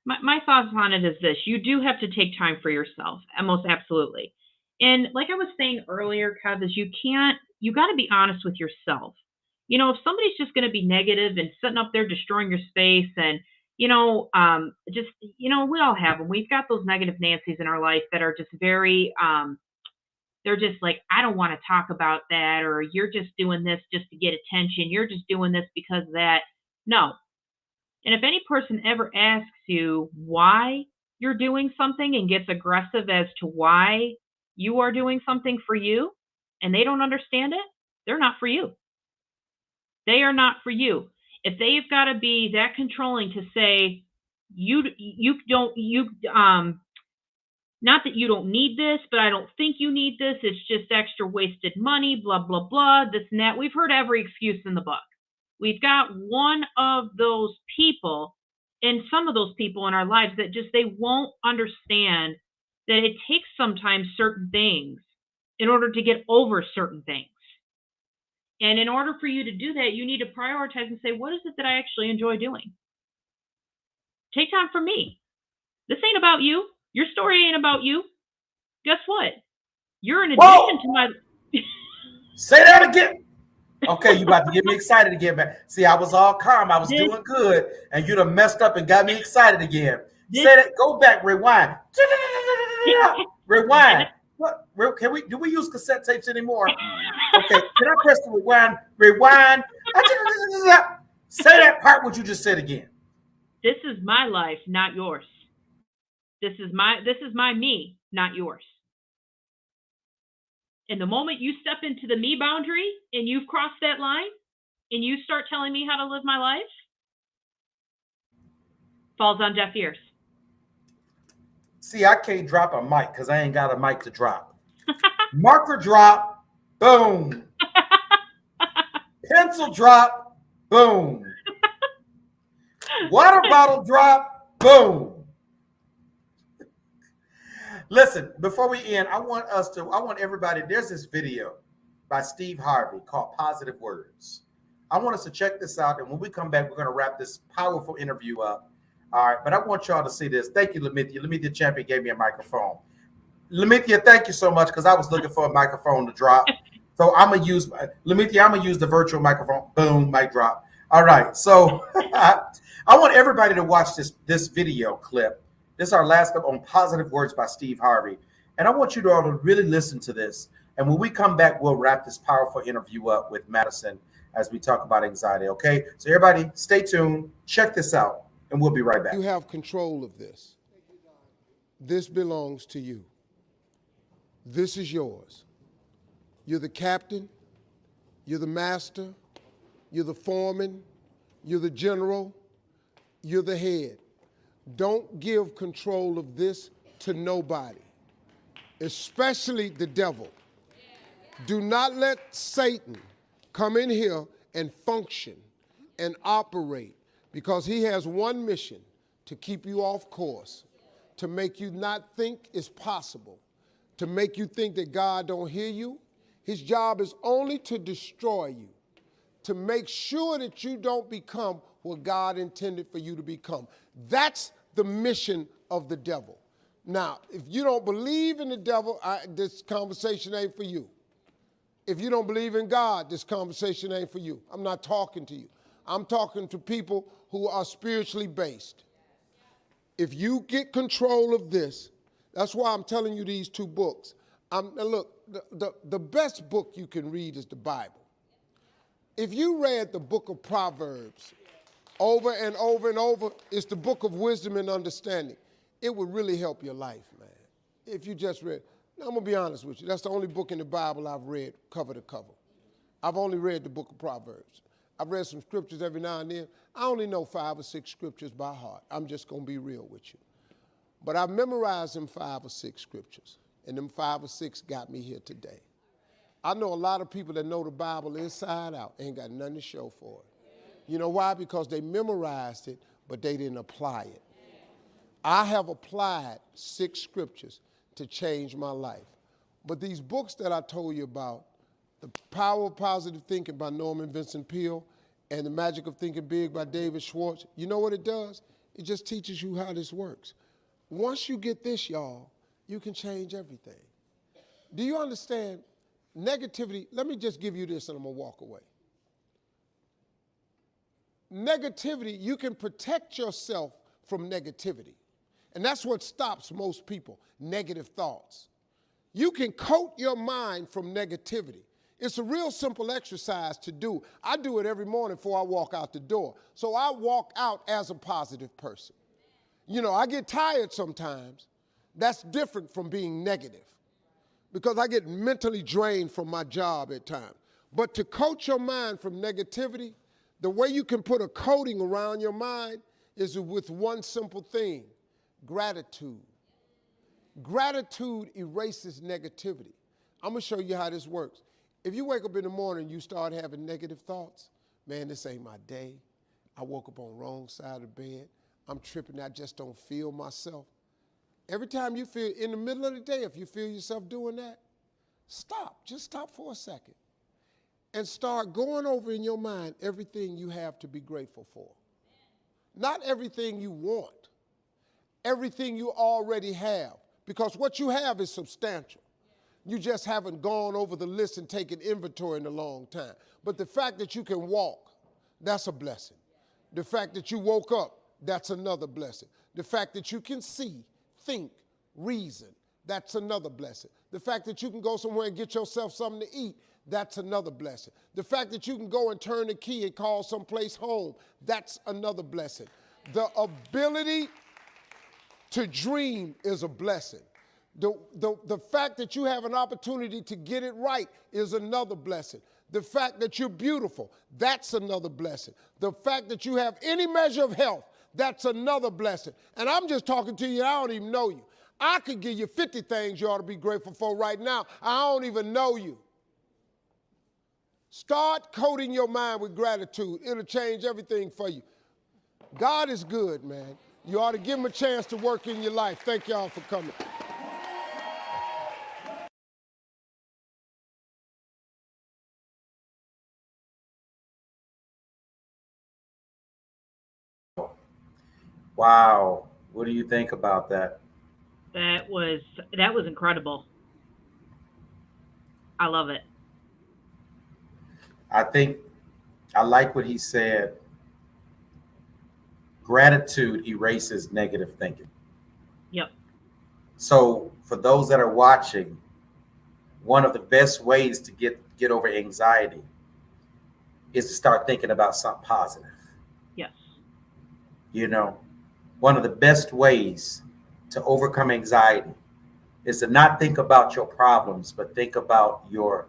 my thoughts on it is this. You do have to take time for yourself, and most absolutely. And like I was saying earlier, Kev, is you got to be honest with yourself. If somebody's just going to be negative and sitting up there destroying your space and, we all have them. We've got those negative Nancy's in our life that are just very, they're just like, I don't want to talk about that, or you're just doing this just to get attention. You're just doing this because of that. No. And if any person ever asks you why you're doing something and gets aggressive as to why you are doing something for you and they don't understand it, they're not for you. They are not for you. if they've got to be that controlling to say, you don't, not that you don't need this, but I don't think you need this. It's just extra wasted money, blah, blah, blah, this and that. We've heard every excuse in the book. We've got one of those people, and some of those people in our lives that just, they won't understand that it takes sometimes certain things in order to get over certain things. And in order for you to do that, you need to prioritize and say, what is it that I actually enjoy doing? Take time for me. This ain't about you. Your story ain't about you. Guess what? You're an addition to my... Say that again. Okay, you about to get me excited again, man. See, I was all calm. I was doing good, and you done messed up and got me excited again. Say that. Go back. Rewind. Rewind. What? Do we use cassette tapes anymore? Okay. Can I press the rewind? Rewind. Say that part. What you just said again. This is my life, not yours. This is my me, not yours. And the moment you step into the me boundary and you've crossed that line and you start telling me how to live my life, falls on deaf ears. See, I can't drop a mic because I ain't got a mic to drop. Marker drop, boom. Pencil drop, boom. Water bottle drop, boom. Listen, before we end, I want everybody, there's this video by Steve Harvey called Positive Words. I want us to check this out, and when we come back, we're going to wrap this powerful interview up. All right, but I want y'all to see this. Thank you, Lamithia. Lamithia Champion gave me a microphone. Lamithia, thank you so much, because I was looking for a microphone to drop. So I'm going to use, Lamithia, I'm going to use the virtual microphone. Boom, mic drop. All right, so I want everybody to watch this video clip. This is our last clip on Positive Words by Steve Harvey. And I want you to all to really listen to this. And when we come back, we'll wrap this powerful interview up with Madison as we talk about anxiety, okay? So everybody, stay tuned. Check this out, and we'll be right back. You have control of this. This belongs to you. This is yours. You're the captain. You're the master. You're the foreman. You're the general. You're the head. Don't give control of this to nobody, especially the devil. Do not let Satan come in here and function and operate, because he has one mission: to keep you off course, to make you not think it's possible, to make you think that God don't hear you. His job is only to destroy you, to make sure that you don't become what God intended for you to become. That's the mission of the devil. Now, if you don't believe in the devil, this conversation ain't for you. If you don't believe in God, this conversation ain't for you. I'm not talking to you. I'm talking to people who are spiritually based. If you get control of this, that's why I'm telling you these two books. Look, the best book you can read is the Bible. If you read the book of Proverbs over and over and over, it's the book of wisdom and understanding. It would really help your life, man, if you just read. Now, I'm going to be honest with you. That's the only book in the Bible I've read cover to cover. I've only read the book of Proverbs. I've read some scriptures every now and then. I only know 5 or 6 scriptures by heart. I'm just going to be real with you. But I've memorized them 5 or 6 scriptures, and them 5 or 6 got me here today. I know a lot of people that know the Bible inside out ain't got nothing to show for it. You know why? Because they memorized it, but they didn't apply it. I have applied 6 scriptures to change my life. But these books that I told you about, The Power of Positive Thinking by Norman Vincent Peale and The Magic of Thinking Big by David Schwartz, you know what it does? It just teaches you how this works. Once you get this, y'all, you can change everything. Do you understand? Negativity, let me just give you this and I'm going to walk away. Negativity, you can protect yourself from negativity. And that's what stops most people, negative thoughts. You can coat your mind from negativity. It's a real simple exercise to do. I do it every morning before I walk out the door. So I walk out as a positive person. You know, I get tired sometimes. That's different from being negative, because I get mentally drained from my job at times. But to coach your mind from negativity, The way you can put a coating around your mind is with one simple thing: gratitude. Gratitude erases negativity. I'm going to show you how this works. If you wake up in the morning and you start having negative thoughts, man, this ain't my day. I woke up on the wrong side of the bed. I'm tripping. I just don't feel myself. Every time you feel, in the middle of the day, if you feel yourself doing that, stop. Just stop for a second and start going over in your mind everything you have to be grateful for. Not everything you want, everything you already have, because what you have is substantial. You just haven't gone over the list and taken inventory in a long time. But the fact that you can walk, that's a blessing. The fact that you woke up, that's another blessing. The fact that you can see, think, reason, that's another blessing. The fact that you can go somewhere and get yourself something to eat, that's another blessing. The fact that you can go and turn the key and call someplace home, that's another blessing. The ability to dream is a blessing. The fact that you have an opportunity to get it right is another blessing. The fact that you're beautiful, that's another blessing. The fact that you have any measure of health, that's another blessing. And I'm just talking to you, I don't even know you. I could give you 50 things you ought to be grateful for right now. I don't even know you. Start coating your mind with gratitude. It'll change everything for you. God is good, man. You ought to give him a chance to work in your life. Thank y'all for coming. Wow. What do you think about that? That was incredible. I love it. I think I like what he said. Gratitude erases negative thinking. Yep. So for those that are watching, one of the best ways to get over anxiety is to start thinking about something positive. Yes. You know, one of the best ways to overcome anxiety is to not think about your problems, but think about your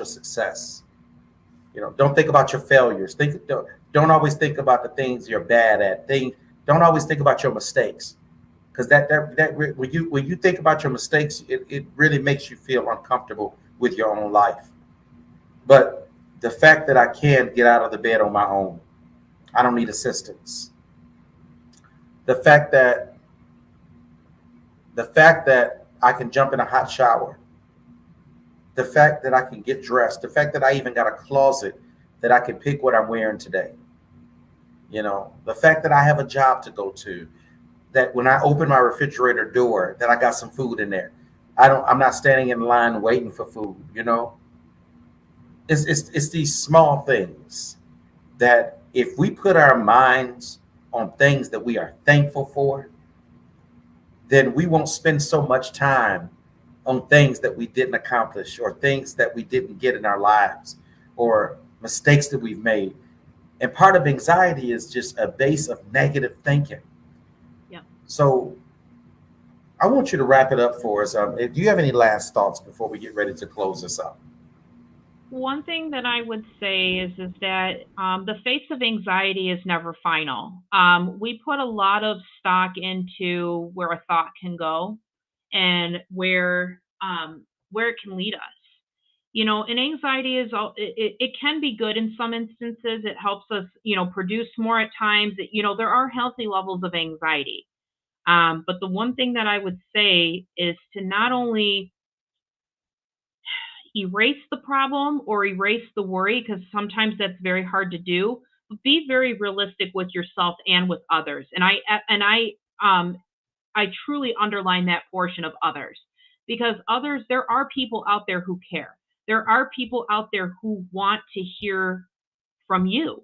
success. You know, don't think about your failures. Don't always think about the things you're bad at. Don't always think about your mistakes, because that when you think about your mistakes, it really makes you feel uncomfortable with your own life. But the fact that I can get out of the bed on my own, I don't need assistance. The fact that I can jump in a hot shower, the fact that I can get dressed, the fact that I even got a closet that I can pick what I'm wearing today. You know, the fact that I have a job to go to, that when I open my refrigerator door, that I got some food in there. I'm not standing in line waiting for food, you know. It's these small things that if we put our minds on things that we are thankful for, then we won't spend so much time on things that we didn't accomplish or things that we didn't get in our lives or mistakes that we've made. And part of anxiety is just a base of negative thinking. Yeah. So I want you to wrap it up for us. Do you have any last thoughts before we get ready to close this up? one thing that I would say is that the face of anxiety is never final. We put a lot of stock into where a thought can go and where it can lead us. You know, and anxiety is it can be good in some instances. It helps us, produce more at times. There are healthy levels of anxiety. But the one thing that I would say is to not only erase the problem or erase the worry, because sometimes that's very hard to do, but be very realistic with yourself and with others. And I truly underline that portion of others, because others, there are people out there who care. There are people out there who want to hear from you.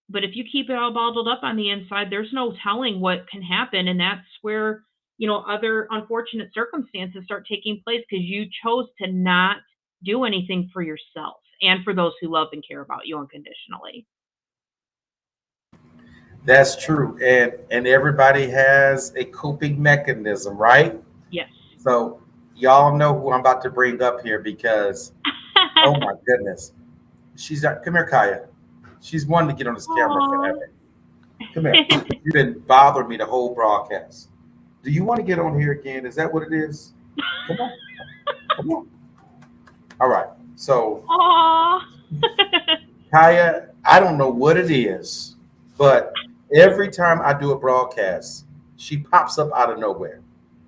But if you keep it all bottled up on the inside, there's no telling what can happen. And that's where, other unfortunate circumstances start taking place, because you chose to not do anything for yourself and for those who love and care about you unconditionally. That's true. And everybody has a coping mechanism, right? Yes. So y'all know who I'm about to bring up here, because, oh my goodness. Come here, Kaya. She's wanted to get on this camera Aw. forever. Come here. You've been bothering me the whole broadcast. Do you want to get on here again? Is that what it is? Come on. Come on. All right. So, Aw. Kaya, I don't know what it is, but every time I do a broadcast, she pops up out of nowhere.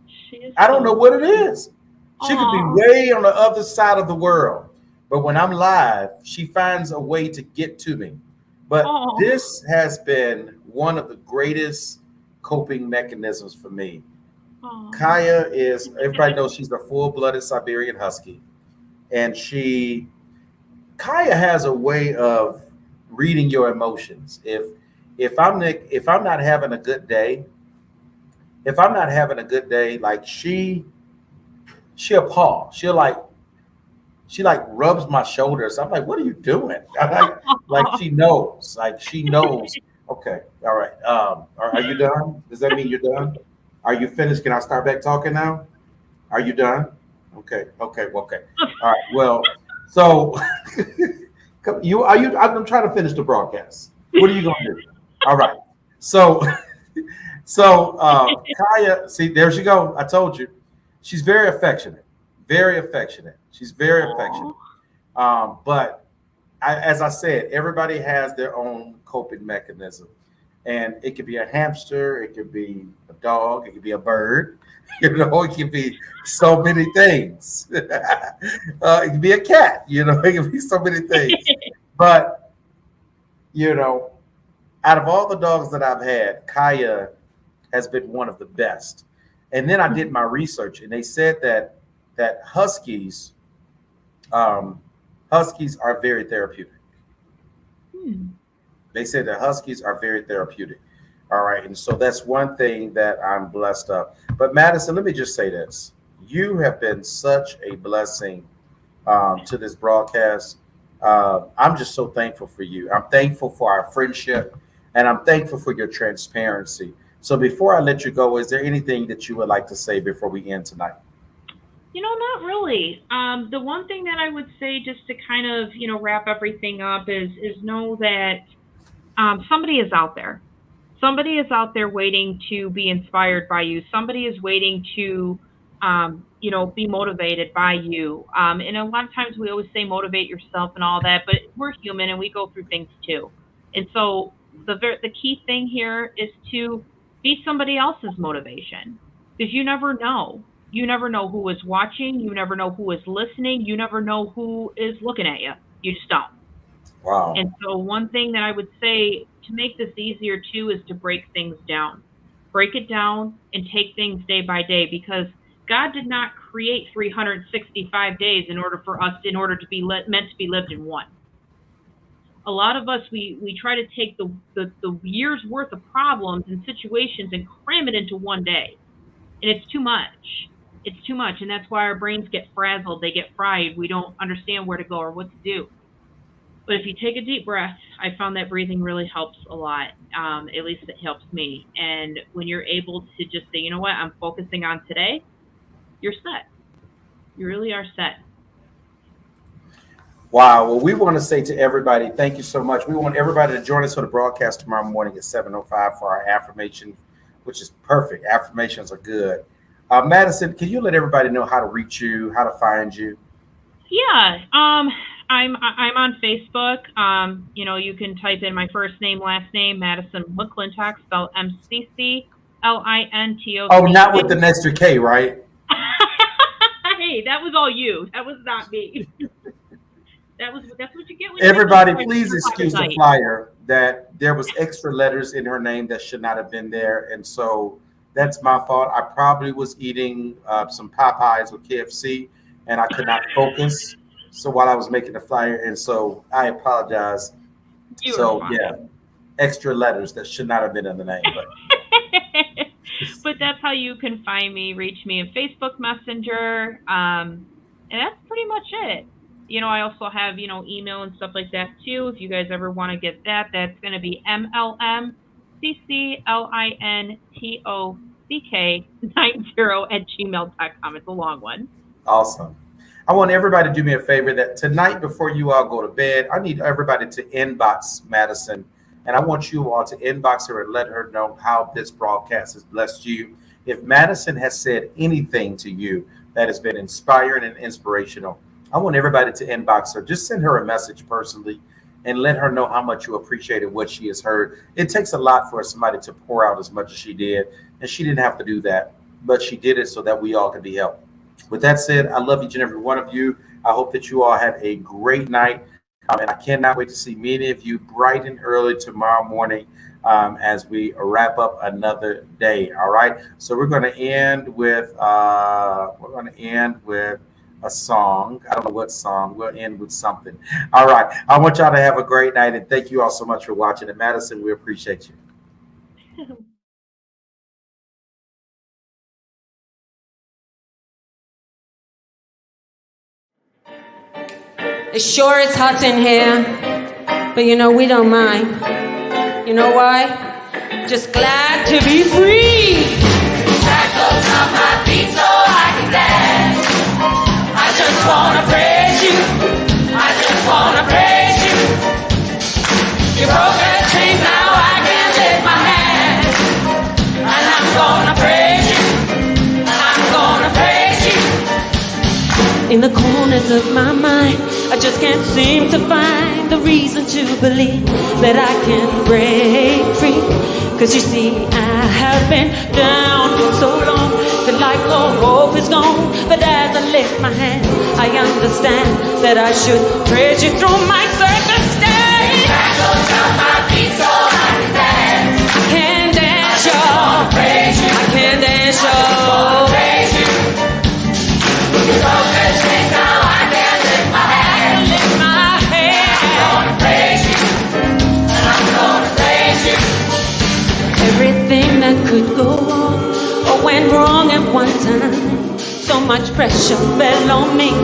She is I don't so know what it is. She could be Aw. way on the other side of the world, but when I'm live, she finds a way to get to me. But Aw. this has been one of the greatest coping mechanisms for me. Aw. Kaya is, everybody knows she's a full-blooded Siberian Husky, and Kaya has a way of reading your emotions. If I'm not having a good day, like she'll pause. She rubs my shoulders. I'm like, what are you doing? Like she knows. Like she knows. Okay, all right. Are you done? Does that mean you're done? Are you finished? Can I start back talking now? Are you done? Okay. All right. Well, so I'm trying to finish the broadcast. What are you gonna do? All right. So Kaya, see, there she go. I told you. She's very affectionate. Very affectionate. She's very affectionate. But as I said, everybody has their own coping mechanism. And it could be a hamster, it could be a dog, it could be a bird, it could be so many things. It could be a cat, it could be so many things. But, out of all the dogs that I've had, Kaya has been one of the best. And then I did my research, and they said that huskies are very therapeutic. They said that huskies are very therapeutic. All right. And so that's one thing that I'm blessed of. But Madison, let me just say this. You have been such a blessing to this broadcast. I'm just so thankful for you. I'm thankful for our friendship, and I'm thankful for your transparency. So before I let you go, is there anything that you would like to say before we end tonight? Not really. The one thing that I would say, just to kind of, wrap everything up, is know that somebody is out there. Somebody is out there waiting to be inspired by you. Somebody is waiting to, be motivated by you. And a lot of times we always say motivate yourself and all that, but we're human and we go through things too. And so the key thing here is to be somebody else's motivation, because you never know. You never know who is watching. You never know who is listening. You never know who is looking at you. You just don't. Wow. And so one thing that I would say to make this easier too is to break things down. Break it down and take things day by day, because God did not create 365 days in order to be meant to be lived in one. A lot of us, we try to take the year's worth of problems and situations and cram it into one day. And it's too much. It's too much. And that's why our brains get frazzled. They get fried. We don't understand where to go or what to do. But if you take a deep breath, I found that breathing really helps a lot. At least it helps me. And when you're able to just say, you know what, I'm focusing on today, you're set. You really are set. Wow. Well, we want to say to everybody, thank you so much. We want everybody to join us for the broadcast tomorrow morning at 7:05 for our affirmation, which is perfect. Affirmations are good. Madison, can you let everybody know how to reach you, how to find you? Yeah. I'm on Facebook. You can type in my first name, last name, Madison McClintock, spelled MCCLINTOC. Oh, not with the Nestor K, right? Hey, that was all you. That was not me. That's what you get when Everybody, you please excuse the flyer that there was extra letters in her name that should not have been there, and so that's my fault. I probably was eating some Popeyes with KFC, and I could not focus. So while I was making the flyer, and so I apologize. Yeah, extra letters that should not have been in the name, but. But that's how you can find me, reach me in Facebook Messenger, and that's pretty much it. I also have, email and stuff like that too. If you guys ever want to get that, that's going to be MLMCCLINTOCK90 @gmail.com. It's a long one. Awesome. I want everybody to do me a favor that tonight before you all go to bed, I need everybody to inbox Madison. And I want you all to inbox her and let her know how this broadcast has blessed you. If Madison has said anything to you that has been inspiring and inspirational, I want everybody to inbox her. Just send her a message personally and let her know how much you appreciated what she has heard. It takes a lot for somebody to pour out as much as she did. And she didn't have to do that, but she did it so that we all could be helped. With that said, I love each and every one of you. I hope that you all have a great night. And I cannot wait to see many of you bright and early tomorrow morning as we wrap up another day. All right. So we're going to end with a song. I don't know what song. We'll end with something. All right. I want y'all to have a great night. And thank you all so much for watching. And Madison, we appreciate you. It sure is hot in here, but you know we don't mind. You know why? Just glad to be free. Shackles on my feet so I can dance. I just wanna praise you. I just wanna praise you. You broke the chains, now I can lift my hands. And I'm gonna praise you. I'm gonna praise you. In the corners of my mind, I just can't seem to find the reason to believe that I can break free. Cause you see, I have been down for so long that like all hope is gone. But as I lift my hand, I understand that I should praise you through my circumstance. Shackles on my feet so I can dance. I can dance, y'all. Praise you. I can dance, y'all. Praise you. You broke the chains, now I can lift my hand. Lift my hand. I'm gonna praise you. And I'm gonna praise you. Everything that could go wrong or went wrong at one time. So much pressure fell on me.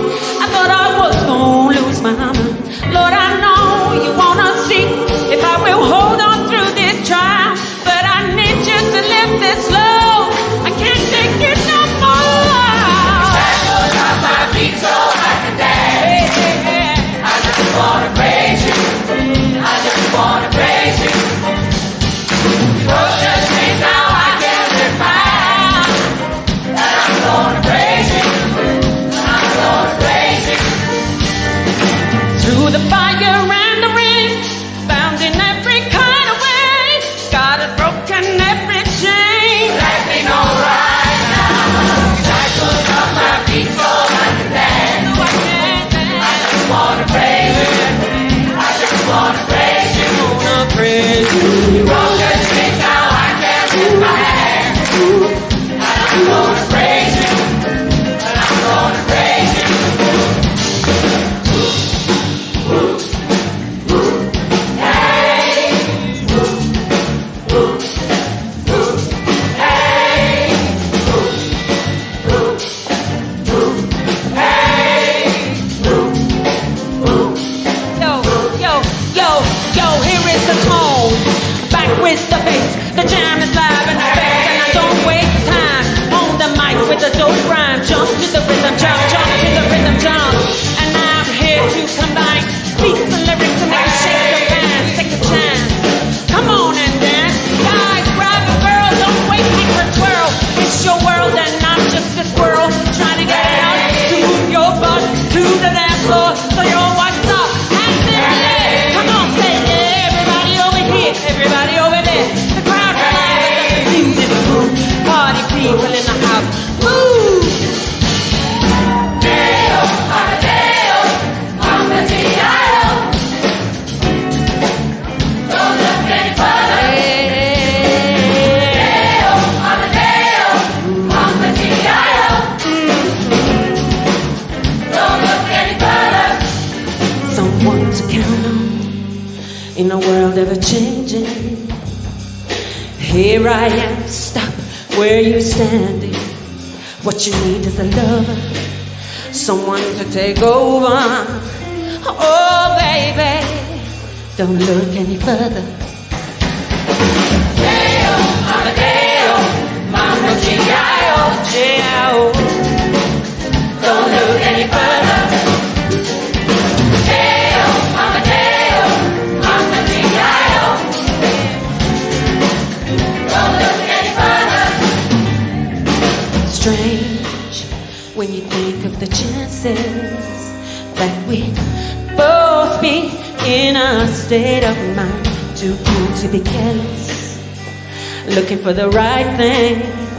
I thought I was gonna lose my mind. Lord, I know you wanna see if I will hold on through this trial. But I need you to lift this load. I can't take it no more. Shackles on my feet so I can dance. I just wanna praise you. I just wanna praise you. You broke the chains, now I can lift my hand. And I'm gonna praise you. I'm gonna praise you. Through the fire and the rain, bound in every kind of way, God has broken every chain. Let me know right now. Shackles on my feet so I can dance. I just wanna praise you. I just wanna praise you. You broke the chains, now I can lift my hand. And I'm gonna praise you. And I'm gonna praise you. Yo, here is the tone. Back with the bass. The jam is live and it's back, and I don't waste time. On the mic with a dope rhyme. Jump to the rhythm, jump to the rhythm, jump. And I'm here to combine beats and lyrics to make you shake your pants. Take a chance. Come on and dance. Guys, grab a girl, don't wait for twirl. It's your world and not just this world. Trying to get it out to move your butt to the dance floor. So you're what's up. Come on, say everybody over here, everybody over there. The crowd is alive and the music is cool. Party people in the house, move. Deo, Amadeo, Mama G.I.O. Don't look any further. Deo, Amadeo, Mama G.I.O. Don't look any further. Someone to count on in a world ever changing. Here I am, stop where you're standing. What you need is a lover, someone to take over. Oh baby, don't look any further. Deo, Amadeo, Mama G.I.O. G.I.O. Don't look any further. when you think of the chances that we both be in a state of mind too cool to be careless, looking for the right thing